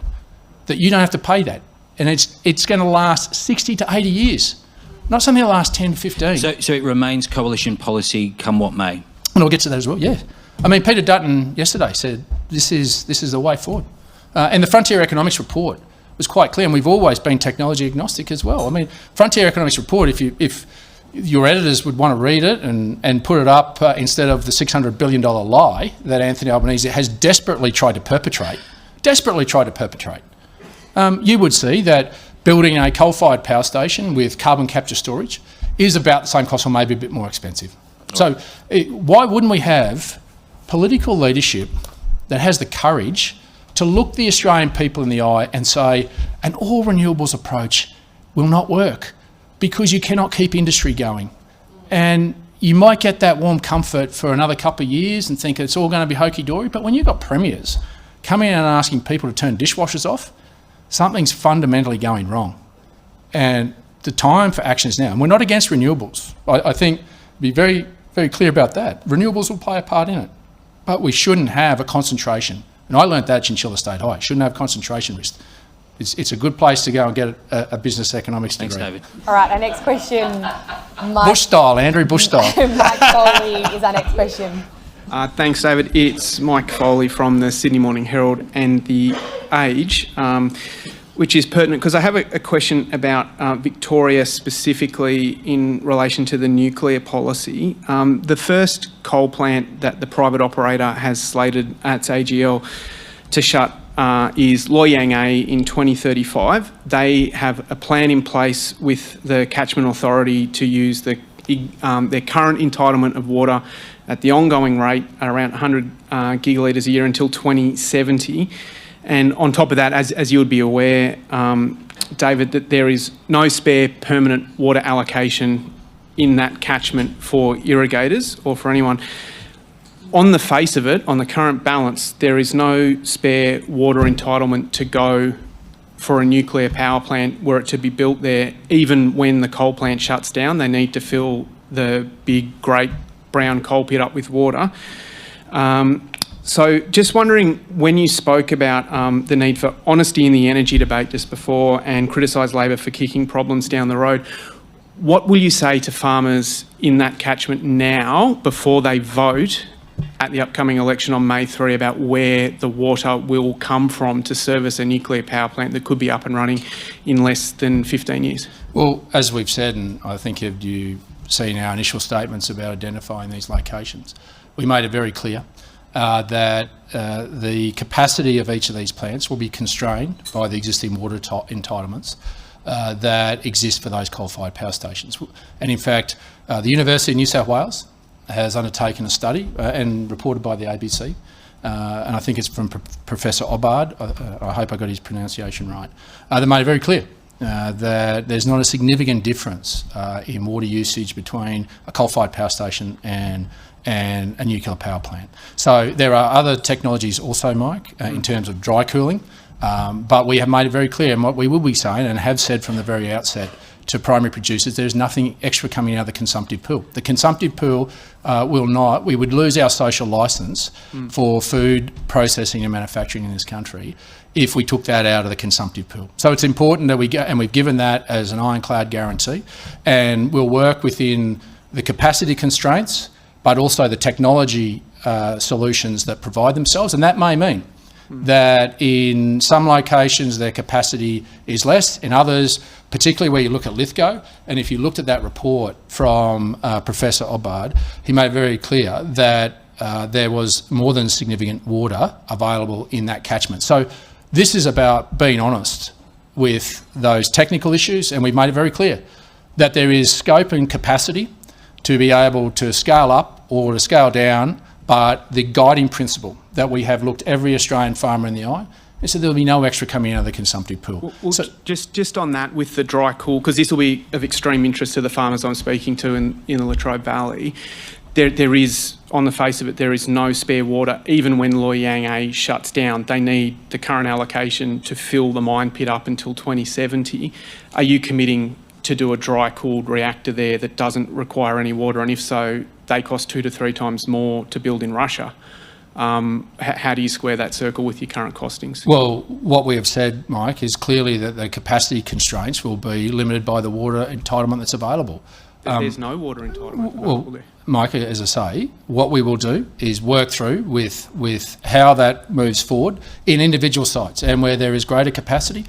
that you don't have to pay that. And it's going to last 60 to 80 years, not something that lasts 10 to 15. So it remains coalition policy come what may? And I'll get to that as well, yeah. I mean, Peter Dutton yesterday said this is the way forward. And the Frontier Economics Report was quite clear, and we've always been technology agnostic as well. I mean, Frontier Economics Report, if your editors would want to read it and put it up instead of the $600 billion lie that Anthony Albanese has desperately tried to perpetrate, you would see that building a coal-fired power station with carbon capture storage is about the same cost or maybe a bit more expensive. So why wouldn't we have political leadership that has the courage to look the Australian people in the eye and say an all renewables approach will not work, because you cannot keep industry going. And you might get that warm comfort for another couple of years and think it's all going to be hokey-dory, but when you've got premiers coming in and asking people to turn dishwashers off, something's fundamentally going wrong. And the time for action is now. And we're not against renewables. I think, be very, very clear about that. Renewables will play a part in it, but we shouldn't have a concentration. And I learnt that at Chinchilla State High. Shouldn't have concentration risk. It's a good place to go and get a business economics degree. Thanks, David. All right, our next question. Bush style, Andrew, Bush style. Mike Foley is our next question. Thanks, David. It's Mike Foley from the Sydney Morning Herald and The Age, which is pertinent because I have a question about Victoria specifically in relation to the nuclear policy. The first coal plant that the private operator has slated at its AGL to shut is Loy Yang A in 2035. They have a plan in place with the catchment authority to use their current entitlement of water at the ongoing rate at around 100 gigalitres a year until 2070. And on top of that, as you would be aware, David, that there is no spare permanent water allocation in that catchment for irrigators or for anyone. On the face of it, on the current balance, there is no spare water entitlement to go for a nuclear power plant were it to be built there. Even when the coal plant shuts down, they need to fill the big, great brown coal pit up with water. So just wondering, when you spoke about the need for honesty in the energy debate just before and criticised Labor for kicking problems down the road, what will you say to farmers in that catchment now before they vote at the upcoming election on May 3 about where the water will come from to service a nuclear power plant that could be up and running in less than 15 years? Well, as we've said, and I think you've seen our initial statements about identifying these locations, we made it very clear that the capacity of each of these plants will be constrained by the existing water entitlements that exist for those coal-fired power stations. And in fact, the University of New South Wales has undertaken a study and reported by the ABC, and I think it's from Professor Obbard, I hope I got his pronunciation right, they made it very clear that there's not a significant difference in water usage between a coal-fired power station and a nuclear power plant. So there are other technologies also, Mike, in terms of dry cooling, but we have made it very clear, and what we will be saying and have said from the very outset to primary producers, there's nothing extra coming out of the consumptive pool. The consumptive pool we would lose our social licence for food processing and manufacturing in this country if we took that out of the consumptive pool. So it's important that we've given that as an ironclad guarantee, and we'll work within the capacity constraints, but also the technology solutions that provide themselves, and that may mean that in some locations their capacity is less, in others, particularly where you look at Lithgow, and if you looked at that report from Professor Obbard, he made very clear that there was more than significant water available in that catchment. So this is about being honest with those technical issues, and we've made it very clear that there is scope and capacity to be able to scale up or to scale down, but the guiding principle that we have looked every Australian farmer in the eye is that there'll be no extra coming out of the consumptive pool. Well, so, just on that with the dry cool, because this will be of extreme interest to the farmers I'm speaking to in the Latrobe Valley, there is, on the face of it, there is no spare water. Even when Loy Yang A shuts down, they need the current allocation to fill the mine pit up until 2070. Are you committing to do a dry-cooled reactor there that doesn't require any water? And if so, they cost 2 to 3 times more to build in Russia. How do you square that circle with your current costings? Well, what we have said, Mike, is clearly that the capacity constraints will be limited by the water entitlement that's available. There's no water entitlement available there. Mike, as I say, what we will do is work through with how that moves forward in individual sites, and where there is greater capacity,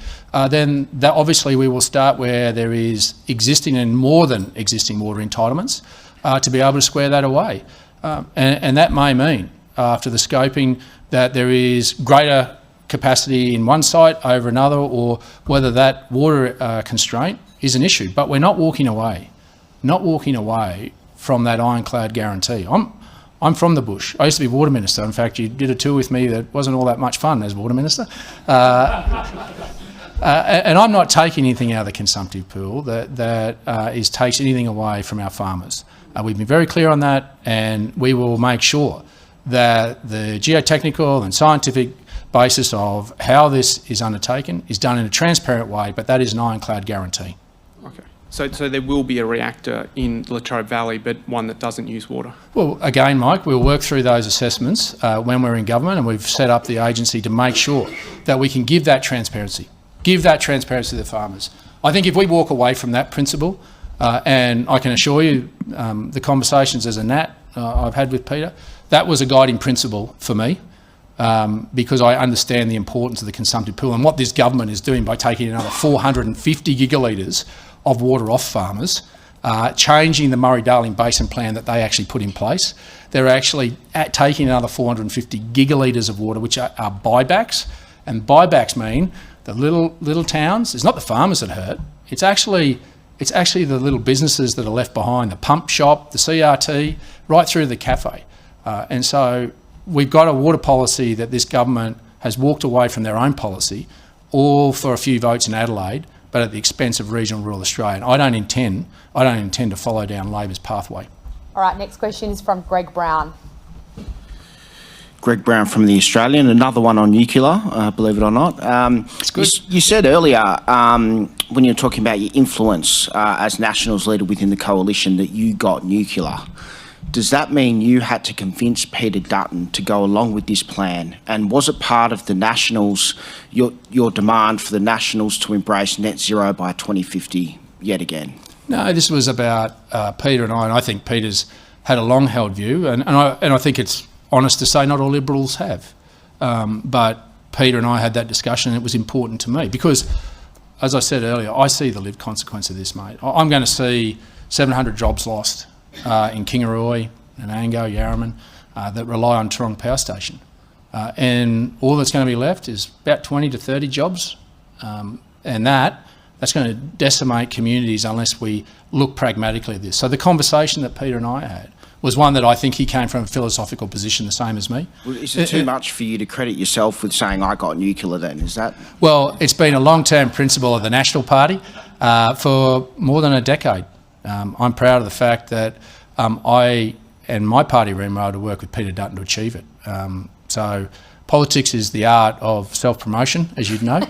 then that obviously we will start where there is existing and more than existing water entitlements to be able to square that away. And that may mean, after the scoping, that there is greater capacity in one site over another, or whether that water constraint is an issue. But we're not walking away from that ironclad guarantee. I'm from the bush. I used to be water minister. In fact, you did a tour with me that wasn't all that much fun as water minister. And I'm not taking anything out of the consumptive pool that takes anything away from our farmers. We've been very clear on that, and we will make sure that the geotechnical and scientific basis of how this is undertaken is done in a transparent way, but that is an ironclad guarantee. Okay. So there will be a reactor in Latrobe Valley, but one that doesn't use water? Well, again, Mike, we'll work through those assessments when we're in government, and we've set up the agency to make sure that we can give that transparency to the farmers. I think if we walk away from that principle, and I can assure you the conversations as a Nat I've had with Peter, that was a guiding principle for me, because I understand the importance of the consumptive pool and what this government is doing by taking another 450 gigalitres of water off farmers, changing the Murray-Darling Basin plan that they actually put in place. They're actually taking another 450 gigalitres of water, which are buybacks, and buybacks mean the little towns. It's not the farmers that hurt. It's actually the little businesses that are left behind, the pump shop, the CRT, right through to the cafe. And so we've got a water policy that this government has walked away from their own policy, all for a few votes in Adelaide, but at the expense of regional rural Australia. And I don't intend to follow down Labor's pathway. All right, next question is from Greg Brown. Greg Brown from The Australian, another one on nuclear, believe it or not. It's good. You said earlier, when you were talking about your influence as Nationals leader within the coalition, that you got nuclear. Does that mean you had to convince Peter Dutton to go along with this plan? And was it part of the Nationals, your demand for the Nationals to embrace net zero by 2050 yet again? No, this was about Peter and I think Peter's had a long-held view, and I think it's honest to say, not all Liberals have. But Peter and I had that discussion, and it was important to me because, as I said earlier, I see the lived consequence of this, mate. I'm going to see 700 jobs lost in Kingaroy, Anango, Yarraman, that rely on Taronga Power Station. And all that's going to be left is about 20 to 30 jobs. And that's going to decimate communities unless we look pragmatically at this. So the conversation that Peter and I had was one that I think he came from a philosophical position the same as me. Well, is it too much for you to credit yourself with saying I got nuclear then? Is that? Well, it's been a long-term principle of the National Party for more than a decade. I'm proud of the fact that I and my party were able to work with Peter Dutton to achieve it. So politics is the art of self-promotion, as you'd know.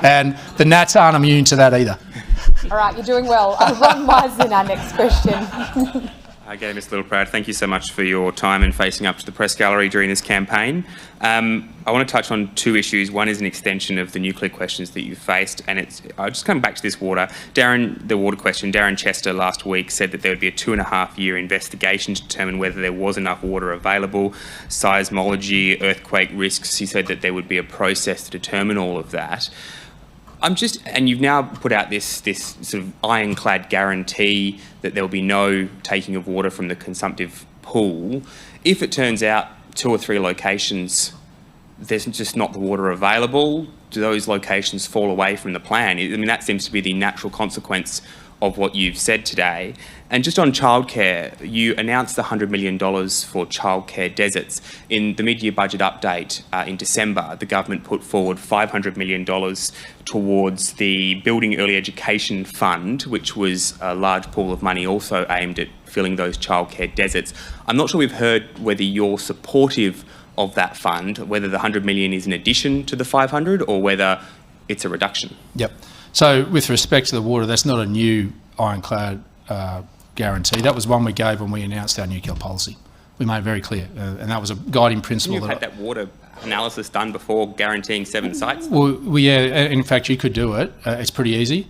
And the Nats aren't immune to that either. All right, you're doing well. Ron Marsden, our next question. Okay, Mr Littleproud, thank you so much for your time and facing up to the press gallery during this campaign. I want to touch on two issues. One is an extension of the nuclear questions that you faced, and I'll just come back to this water. The water question, Darren Chester last week said that there would be a 2.5-year investigation to determine whether there was enough water available, seismology, earthquake risks. He said that there would be a process to determine all of that. And you've now put out this sort of ironclad guarantee that there will be no taking of water from the consumptive pool. If it turns out 2 or 3 locations, there's just not the water available, do those locations fall away from the plan? I mean, that seems to be the natural consequence of what you've said today. And just on childcare, you announced the $100 million for childcare deserts. In the mid-year budget update in December, the government put forward $500 million towards the Building Early Education Fund, which was a large pool of money also aimed at filling those childcare deserts. I'm not sure we've heard whether you're supportive of that fund, whether the $100 million is in addition to the 500 or whether it's a reduction. Yep. So with respect to the water, that's not a new ironclad guarantee. That was one we gave when we announced our nuclear policy. We made it very clear, and that was a guiding principle. You've had that water analysis done before guaranteeing 7 sites? Well, yeah, in fact, you could do it. It's pretty easy.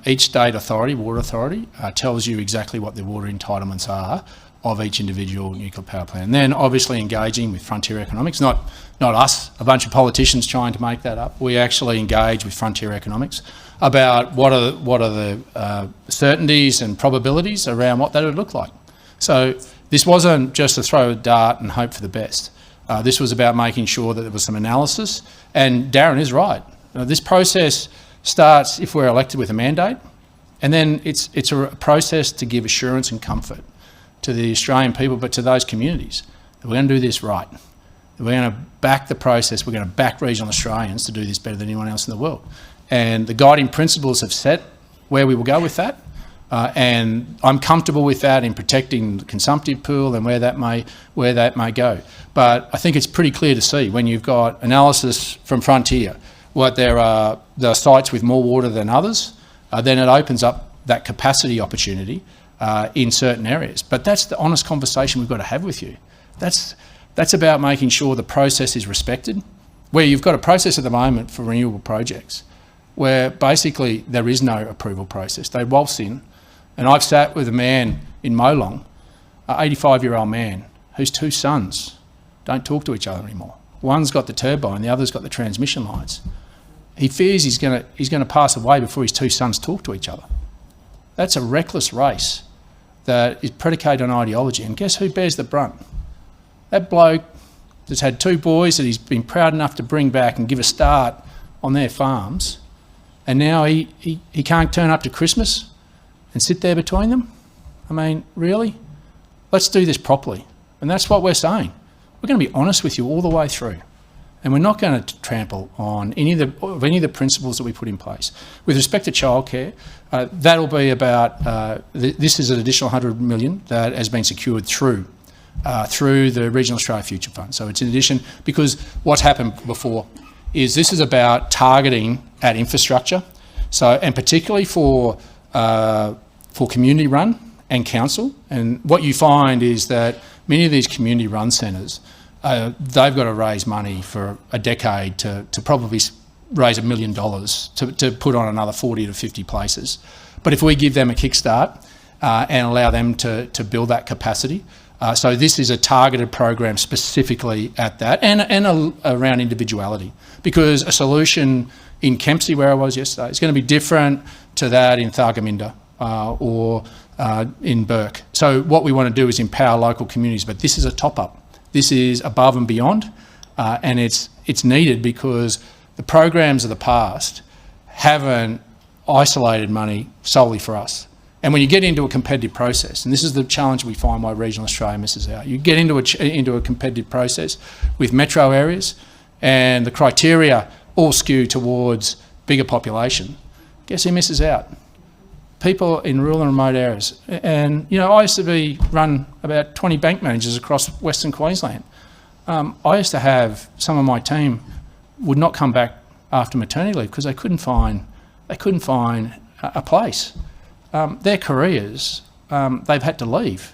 Each state authority, water authority, tells you exactly what the water entitlements are of each individual nuclear power plant. And then obviously engaging with frontier economics, not us, a bunch of politicians trying to make that up. We actually engage with frontier economics about what are the certainties and probabilities around what that would look like. So this wasn't just to throw a dart and hope for the best. This was about making sure that there was some analysis. And Darren is right. This process starts if we're elected with a mandate, and then it's a process to give assurance and comfort to the Australian people, but to those communities, that we're going to do this right. That we're going to back the process. We're going to back regional Australians to do this better than anyone else in the world. And the guiding principles have set where we will go with that. And I'm comfortable with that in protecting the consumptive pool and where that may go. But I think it's pretty clear to see when you've got analysis from Frontier, what there are the sites with more water than others, then it opens up that capacity opportunity in certain areas. But that's the honest conversation we've got to have with you. That's about making sure the process is respected, where you've got a process at the moment for renewable projects where basically there is no approval process. They waltz in, and I've sat with a man in Molong, an 85-year-old man, whose 2 sons don't talk to each other anymore. One's got the turbine, the other's got the transmission lines. He fears he's going to pass away before his 2 sons talk to each other. That's a reckless race that is predicated on ideology. And guess who bears the brunt? That bloke that's had 2 boys that he's been proud enough to bring back and give a start on their farms, and now he can't turn up to Christmas and sit there between them? I mean, really? Let's do this properly. And that's what we're saying. We're going to be honest with you all the way through. And we're not going to trample on any of the principles that we put in place. With respect to childcare, that'll be about, this is an additional $100 million that has been secured through the Regional Australia Future Fund. So it's in addition, because what's happened before is this is about targeting at infrastructure. So, and particularly for community run and council. And what you find is that many of these community run centres, they've got to raise money for a decade to probably raise $1 million to put on another 40 to 50 places. But if we give them a kickstart and allow them to build that capacity, So this is a targeted program specifically at that and around individuality, because a solution in Kempsey, where I was yesterday, is going to be different to that in Thargomindah or in Burke. So what we want to do is empower local communities, but this is a top-up. This is above and beyond, and it's needed because the programs of the past haven't isolated money solely for us. And when you get into a competitive process, and this is the challenge we find why regional Australia misses out, you get into a competitive process with metro areas and the criteria all skew towards bigger population. Guess who misses out? People in rural and remote areas. And, you know, I used to run about 20 bank managers across Western Queensland. I used to have some of my team would not come back after maternity leave because they couldn't find a place. Their careers, they've had to leave.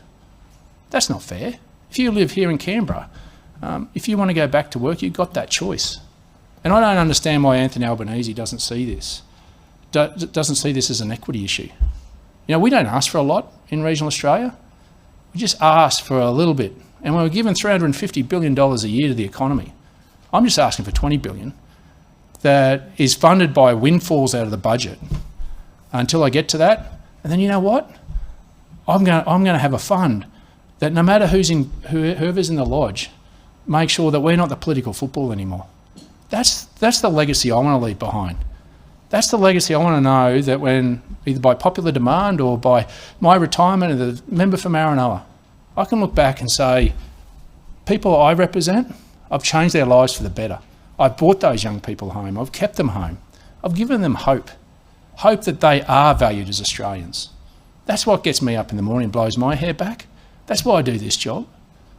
That's not fair. If you live here in Canberra, if you want to go back to work, you've got that choice. And I don't understand why Anthony Albanese doesn't see this as an equity issue. You know, we don't ask for a lot in regional Australia. We just ask for a little bit. And when we're given $350 billion a year to the economy, I'm just asking for $20 billion that is funded by windfalls out of the budget until I get to that. And then you know what? I'm going to have a fund that no matter whoever's in the lodge, make sure that we're not the political football anymore. That's the legacy I want to leave behind. That's the legacy I want to know that when, either by popular demand or by my retirement as a member for Maranoa, I can look back and say, people I represent, I've changed their lives for the better. I've brought those young people home. I've kept them home. I've given them hope that they are valued as Australians. That's what gets me up in the morning and blows my hair back. That's why I do this job,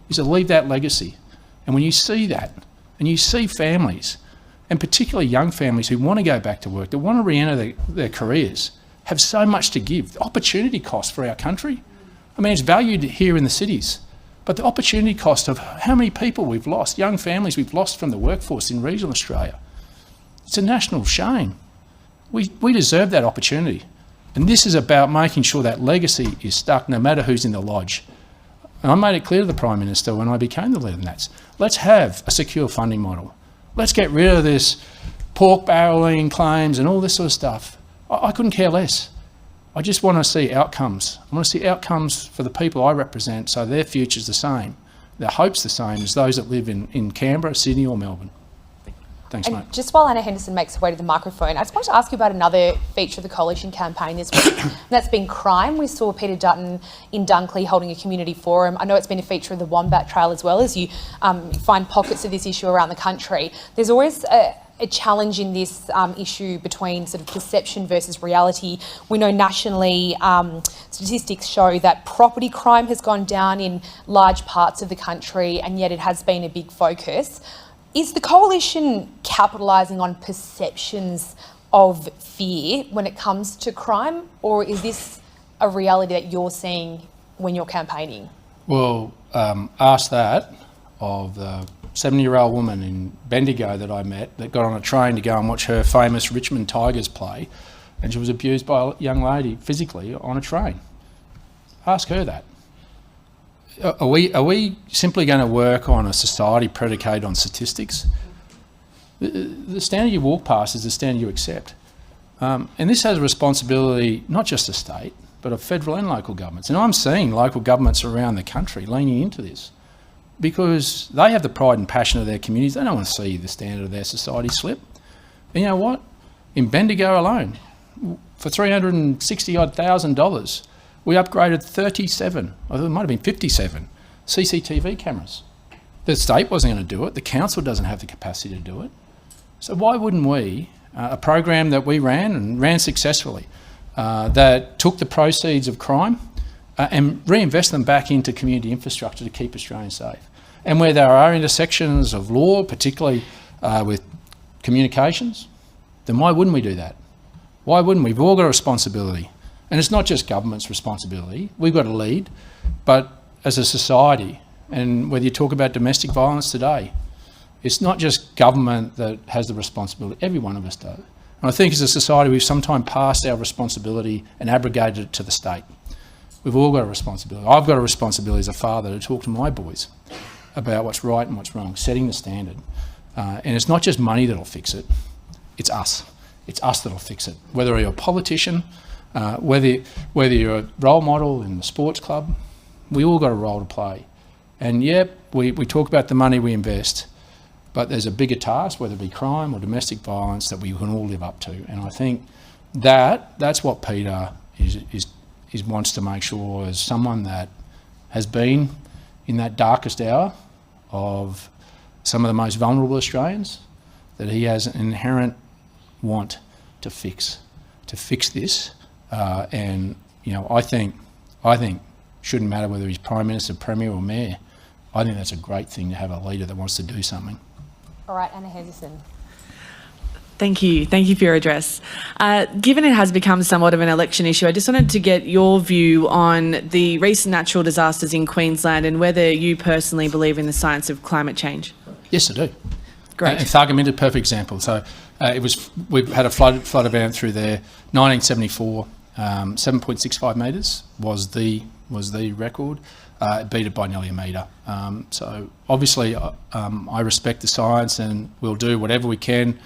is to leave that legacy. And when you see that, and you see families, and particularly young families who want to go back to work, that want to re-enter their careers, have so much to give. The opportunity cost for our country, I mean, it's valued here in the cities, but the opportunity cost of how many people we've lost, young families we've lost from the workforce in regional Australia, it's a national shame. We deserve that opportunity. And this is about making sure that legacy is stuck no matter who's in the lodge. And I made it clear to the Prime Minister when I became the leader of NATS, let's have a secure funding model. Let's get rid of this pork barrelling claims and all this sort of stuff. I couldn't care less. I just want to see outcomes. I want to see outcomes for the people I represent so their future's the same, their hope's the same as those that live in Canberra, Sydney or Melbourne. Thanks, and mate. just while Anna Henderson makes her way to the microphone, I just wanted to ask you about another feature of the Coalition campaign this week, and that's been crime. We saw Peter Dutton in Dunkley holding a community forum. I know it's been a feature of the Wombat Trail as well, as you find pockets of this issue around the country. There's always a challenge in this issue between sort of perception versus reality. We know nationally statistics show that property crime has gone down in large parts of the country, and yet it has been a big focus. Is the Coalition capitalising on perceptions of fear when it comes to crime, or is this a reality that you're seeing when you're campaigning? Well, ask that of the 70-year-old woman in Bendigo that I met that got on a train to go and watch her famous Richmond Tigers play, and she was abused by a young lady physically on a train. Ask her that. Are we simply going to work on a society predicated on statistics? The standard you walk past is the standard you accept. And this has a responsibility not just of state, but of federal and local governments. And I'm seeing local governments around the country leaning into this because they have the pride and passion of their communities. They don't want to see the standard of their society slip. And you know what? In Bendigo alone, for $360,000, we upgraded 37, or it might have been 57, CCTV cameras. The state wasn't going to do it. The council doesn't have the capacity to do it. So why wouldn't we, a program that we ran successfully, that took the proceeds of crime and reinvest them back into community infrastructure to keep Australians safe? And where there are intersections of law, particularly with communications, then why wouldn't we do that? Why wouldn't we? We've all got a responsibility. And it's not just government's responsibility. We've got to lead, but as a society, and whether you talk about domestic violence today, it's not just government that has the responsibility. Every one of us does. And I think as a society, we've sometimes passed our responsibility and abrogated it to the state. We've all got a responsibility. I've got a responsibility as a father to talk to my boys about what's right and what's wrong, setting the standard. And it's not just money that'll fix it, it's us. It's us that'll fix it. Whether you're a politician, whether you're a role model in the sports club, we all got a role to play. And yep, we talk about the money we invest, but there's a bigger task, whether it be crime or domestic violence, that we can all live up to. And I think that's what Peter is wants to make sure, as someone that has been in that darkest hour of some of the most vulnerable Australians, that he has an inherent want to fix this. And you know, I think shouldn't matter whether he's Prime Minister, Premier or Mayor. I think that's a great thing to have a leader that wants to do something. All right, Anna Henderson. Thank you for your address. Given it has become somewhat of an election issue, I just wanted to get your view on the recent natural disasters in Queensland and whether you personally believe in the science of climate change. Yes, I do. Great. And Thargomindah, perfect example. So we've had a flood event through there. 1974, 7.65 metres was the record. It beat it by nearly a metre. So obviously, I respect the science, and we'll do whatever we can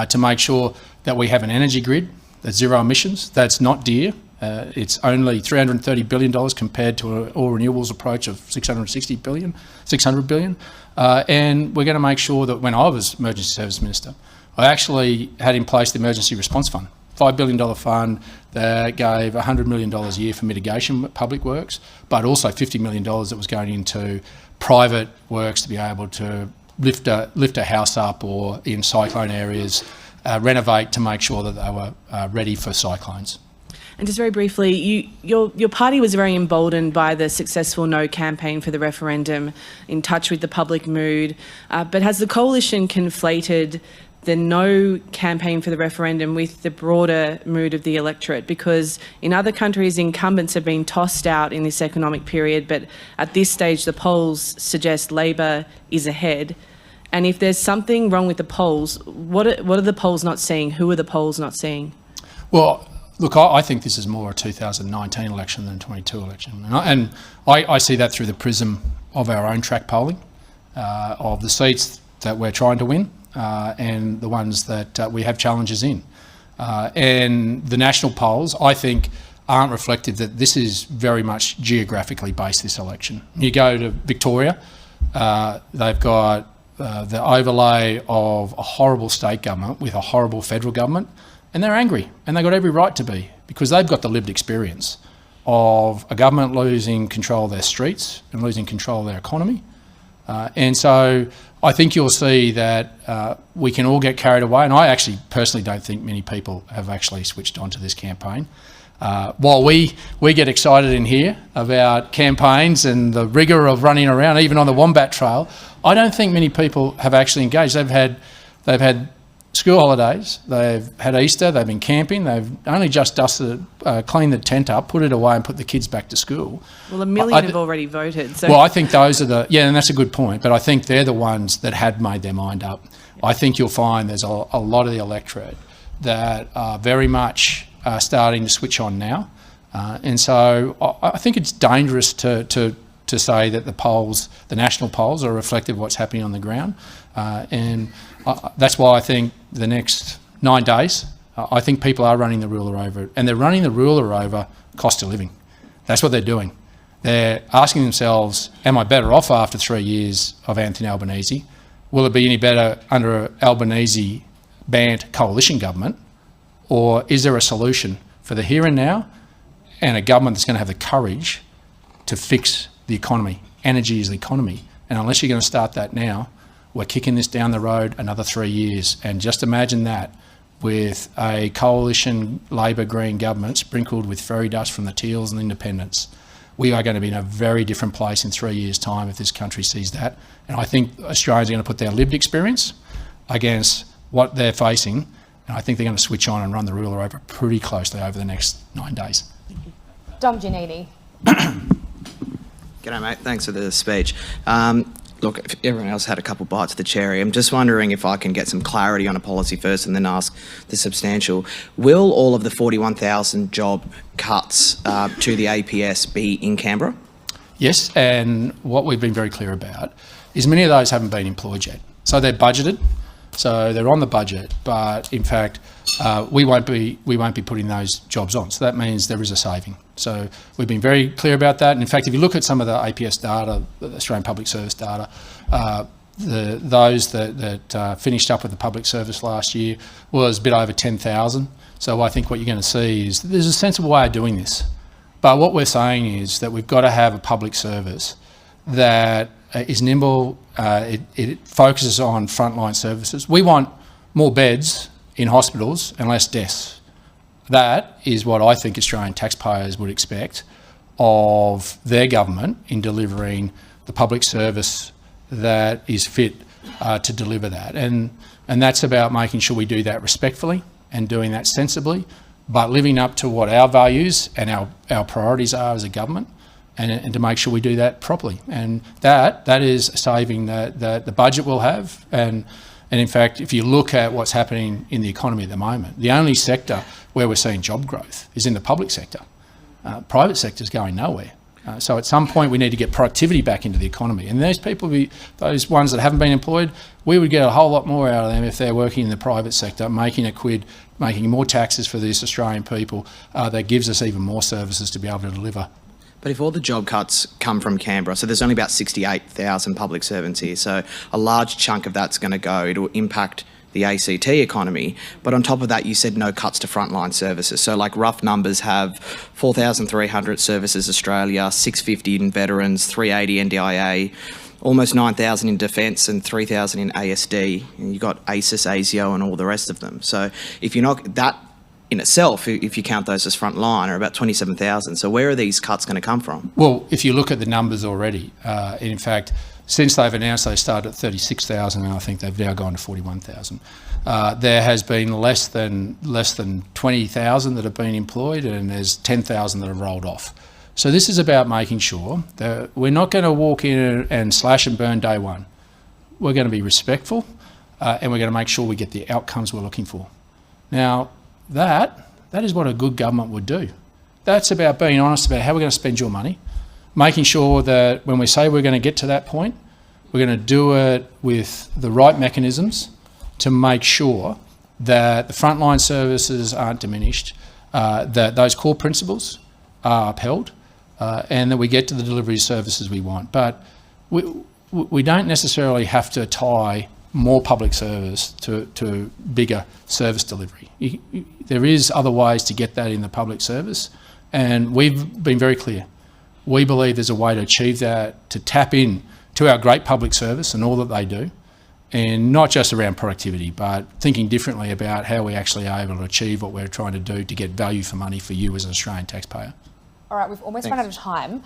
to make sure that we have an energy grid that's zero emissions. That's not dear. It's only $330 billion compared to an all renewables approach of $600 billion. And we're going to make sure that when I was Emergency Service Minister, I actually had in place the Emergency Response Fund, $5 billion fund that gave $100 million a year for mitigation public works, but also $50 million that was going into private works to be able to lift a house up, or in cyclone areas, renovate to make sure that they were ready for cyclones. And just very briefly, your party was very emboldened by the successful No campaign for the referendum, in touch with the public mood. But has the coalition conflated the No campaign for the referendum with the broader mood of the electorate? Because in other countries, incumbents have been tossed out in this economic period, but at this stage, the polls suggest Labor is ahead. And if there's something wrong with the polls, what are the polls not seeing? Who are the polls not seeing? Well, look, I think this is more a 2019 election than a 22 election. And I see that through the prism of our own track polling, of the seats that we're trying to win, and the ones that we have challenges in. And the national polls, I think, aren't reflective that this is very much geographically based, this election. You go to Victoria, they've got the overlay of a horrible state government with a horrible federal government, and they're angry, and they've got every right to be, because they've got the lived experience of a government losing control of their streets and losing control of their economy. And so I think you'll see that we can all get carried away, and I actually personally don't think many people have actually switched on to this campaign. While we get excited in here about campaigns and the rigour of running around, even on the Wombat Trail, I don't think many people have actually engaged. They've had school holidays, they've had Easter, they've been camping, they've only just cleaned the tent up, put it away and put the kids back to school. Well, 1 million have already voted. So. Well, I think those are and that's a good point, but I think they're the ones that had made their mind up. I think you'll find there's a lot of the electorate that are very much starting to switch on now. And so I think it's dangerous to say that the national polls are reflective of what's happening on the ground. And that's why I think the next 9 days, I think people are running the ruler over it. And they're running the ruler over cost of living. That's what they're doing. They're asking themselves, am I better off after 3 years of Anthony Albanese? Will it be any better under an Albanese-Bant coalition government? Or is there a solution for the here and now, and a government that's going to have the courage to fix the economy? Energy is the economy. And unless you're going to start that now, we're kicking this down the road another 3 years. And just imagine that with a coalition Labor-Green government sprinkled with fairy dust from the Teals and Independents. We are going to be in a very different place in 3 years' time if this country sees that. And I think Australians are going to put their lived experience against what they're facing, and I think they're going to switch on and run the ruler over pretty closely over the next 9 days. Dom Giannini. G'day, mate. Thanks for the speech. look, if everyone else had a couple bites of the cherry, I'm just wondering if I can get some clarity on a policy first and then ask the substantial. Will all of the 41,000 job cuts to the APS be in Canberra? Yes, and what we've been very clear about is many of those haven't been employed yet. So they're budgeted, so they're on the budget, but in fact, we won't be putting those jobs on. So that means there is a saving. So we've been very clear about that. And in fact, if you look at some of the APS data, the Australian Public Service data, those that finished up with the public service last year was a bit over 10,000. So I think what you're going to see is there's a sensible way of doing this. But what we're saying is that we've got to have a public service that is nimble, it focuses on frontline services. We want more beds in hospitals and less deaths. That is what I think Australian taxpayers would expect of their government in delivering the public service that is fit to deliver that. And that's about making sure we do that respectfully and doing that sensibly, but living up to what our values and our priorities are as a government, and to make sure we do that properly. And that is a saving that the budget will have. And in fact, if you look at what's happening in the economy at the moment, the only sector where we're seeing job growth is in the public sector. Private sector's going nowhere. So at some point we need to get productivity back into the economy. And those people, those ones that haven't been employed, we would get a whole lot more out of them if they're working in the private sector, making a quid, making more taxes for these Australian people. That gives us even more services to be able to deliver. But if all the job cuts come from Canberra, so there's only about 68,000 public servants here, so a large chunk of that's going to go, it'll impact the ACT economy. But on top of that, you said no cuts to frontline services. So like rough numbers have 4,300 Services Australia, 650 in veterans, 380 NDIA, almost 9,000 in defence and 3,000 in ASD. And you've got ASIS, ASIO and all the rest of them. So if you're not, that in itself, if you count those as frontline, are about 27,000. So where are these cuts going to come from? Well, if you look at the numbers already, in fact, since they've announced they started at 36,000, and I think they've now gone to 41,000. There has been less than 20,000 that have been employed, and there's 10,000 that have rolled off. So this is about making sure that we're not going to walk in and slash and burn day one. We're going to be respectful, and we're going to make sure we get the outcomes we're looking for. Now, that is what a good government would do. That's about being honest about how we're going to spend your money, making sure that when we say we're going to get to that point, we're going to do it with the right mechanisms to make sure that the frontline services aren't diminished, that those core principles are upheld, and that we get to the delivery services we want. But we don't necessarily have to tie more public service to bigger service delivery. There is other ways to get that in the public service, and we've been very clear. We believe there's a way to achieve that, to tap in to our great public service and all that they do, and not just around productivity, but thinking differently about how we actually are able to achieve what we're trying to do to get value for money for you as an Australian taxpayer. All right, we've almost run out of time.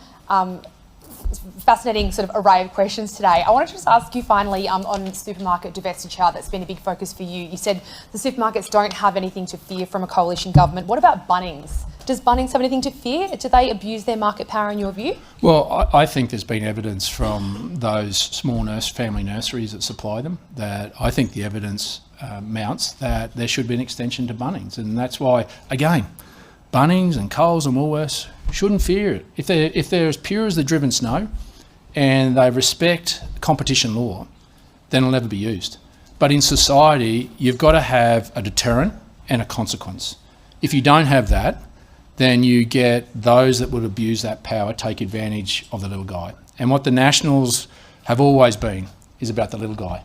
Fascinating sort of array of questions today. I wanted to just ask you finally on supermarket divestiture. That's been a big focus for you. You said the supermarkets don't have anything to fear from a coalition government. What about Bunnings? Does Bunnings have anything to fear? Do they abuse their market power in your view? Well, I think there's been evidence from those small family nurseries that supply them that I think the evidence mounts that there should be an extension to Bunnings. And that's why, again, Bunnings and Coles and Woolworths shouldn't fear it. If they're as pure as the driven snow and they respect competition law, then it'll never be used. But in society, you've got to have a deterrent and a consequence. If you don't have that, then you get those that would abuse that power take advantage of the little guy. And what the Nationals have always been is about the little guy.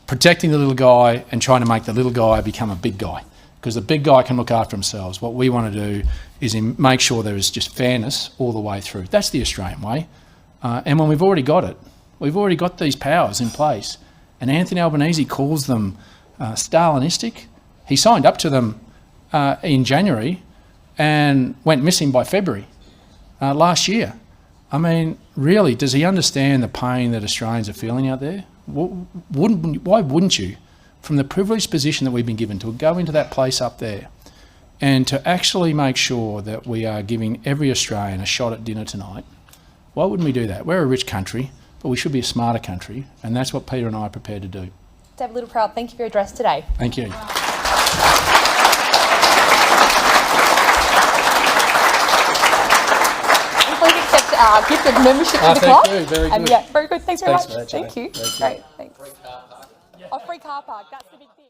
Protecting the little guy and trying to make the little guy become a big guy. Because the big guy can look after themselves. What we want to do is make sure there is just fairness all the way through. That's the Australian way. And when we've already got it, we've already got these powers in place. And Anthony Albanese calls them Stalinistic. He signed up to them in January and went missing by February last year. I mean, really, does he understand the pain that Australians are feeling out there? Why wouldn't you? From the privileged position that we've been given to go into that place up there and to actually make sure that we are giving every Australian a shot at dinner tonight, why wouldn't we do that? We're a rich country. but we should be a smarter country, and that's what Peter and I are prepared to do. David Littleproud, thank you for your address today. Thank you. Please accept our gift of membership to the club. Thank you, very good. Yeah, very good. Thanks very Thanks much. for that, Jane. Thank you. Thank you. Great, thanks. A free car park, that's the big thing.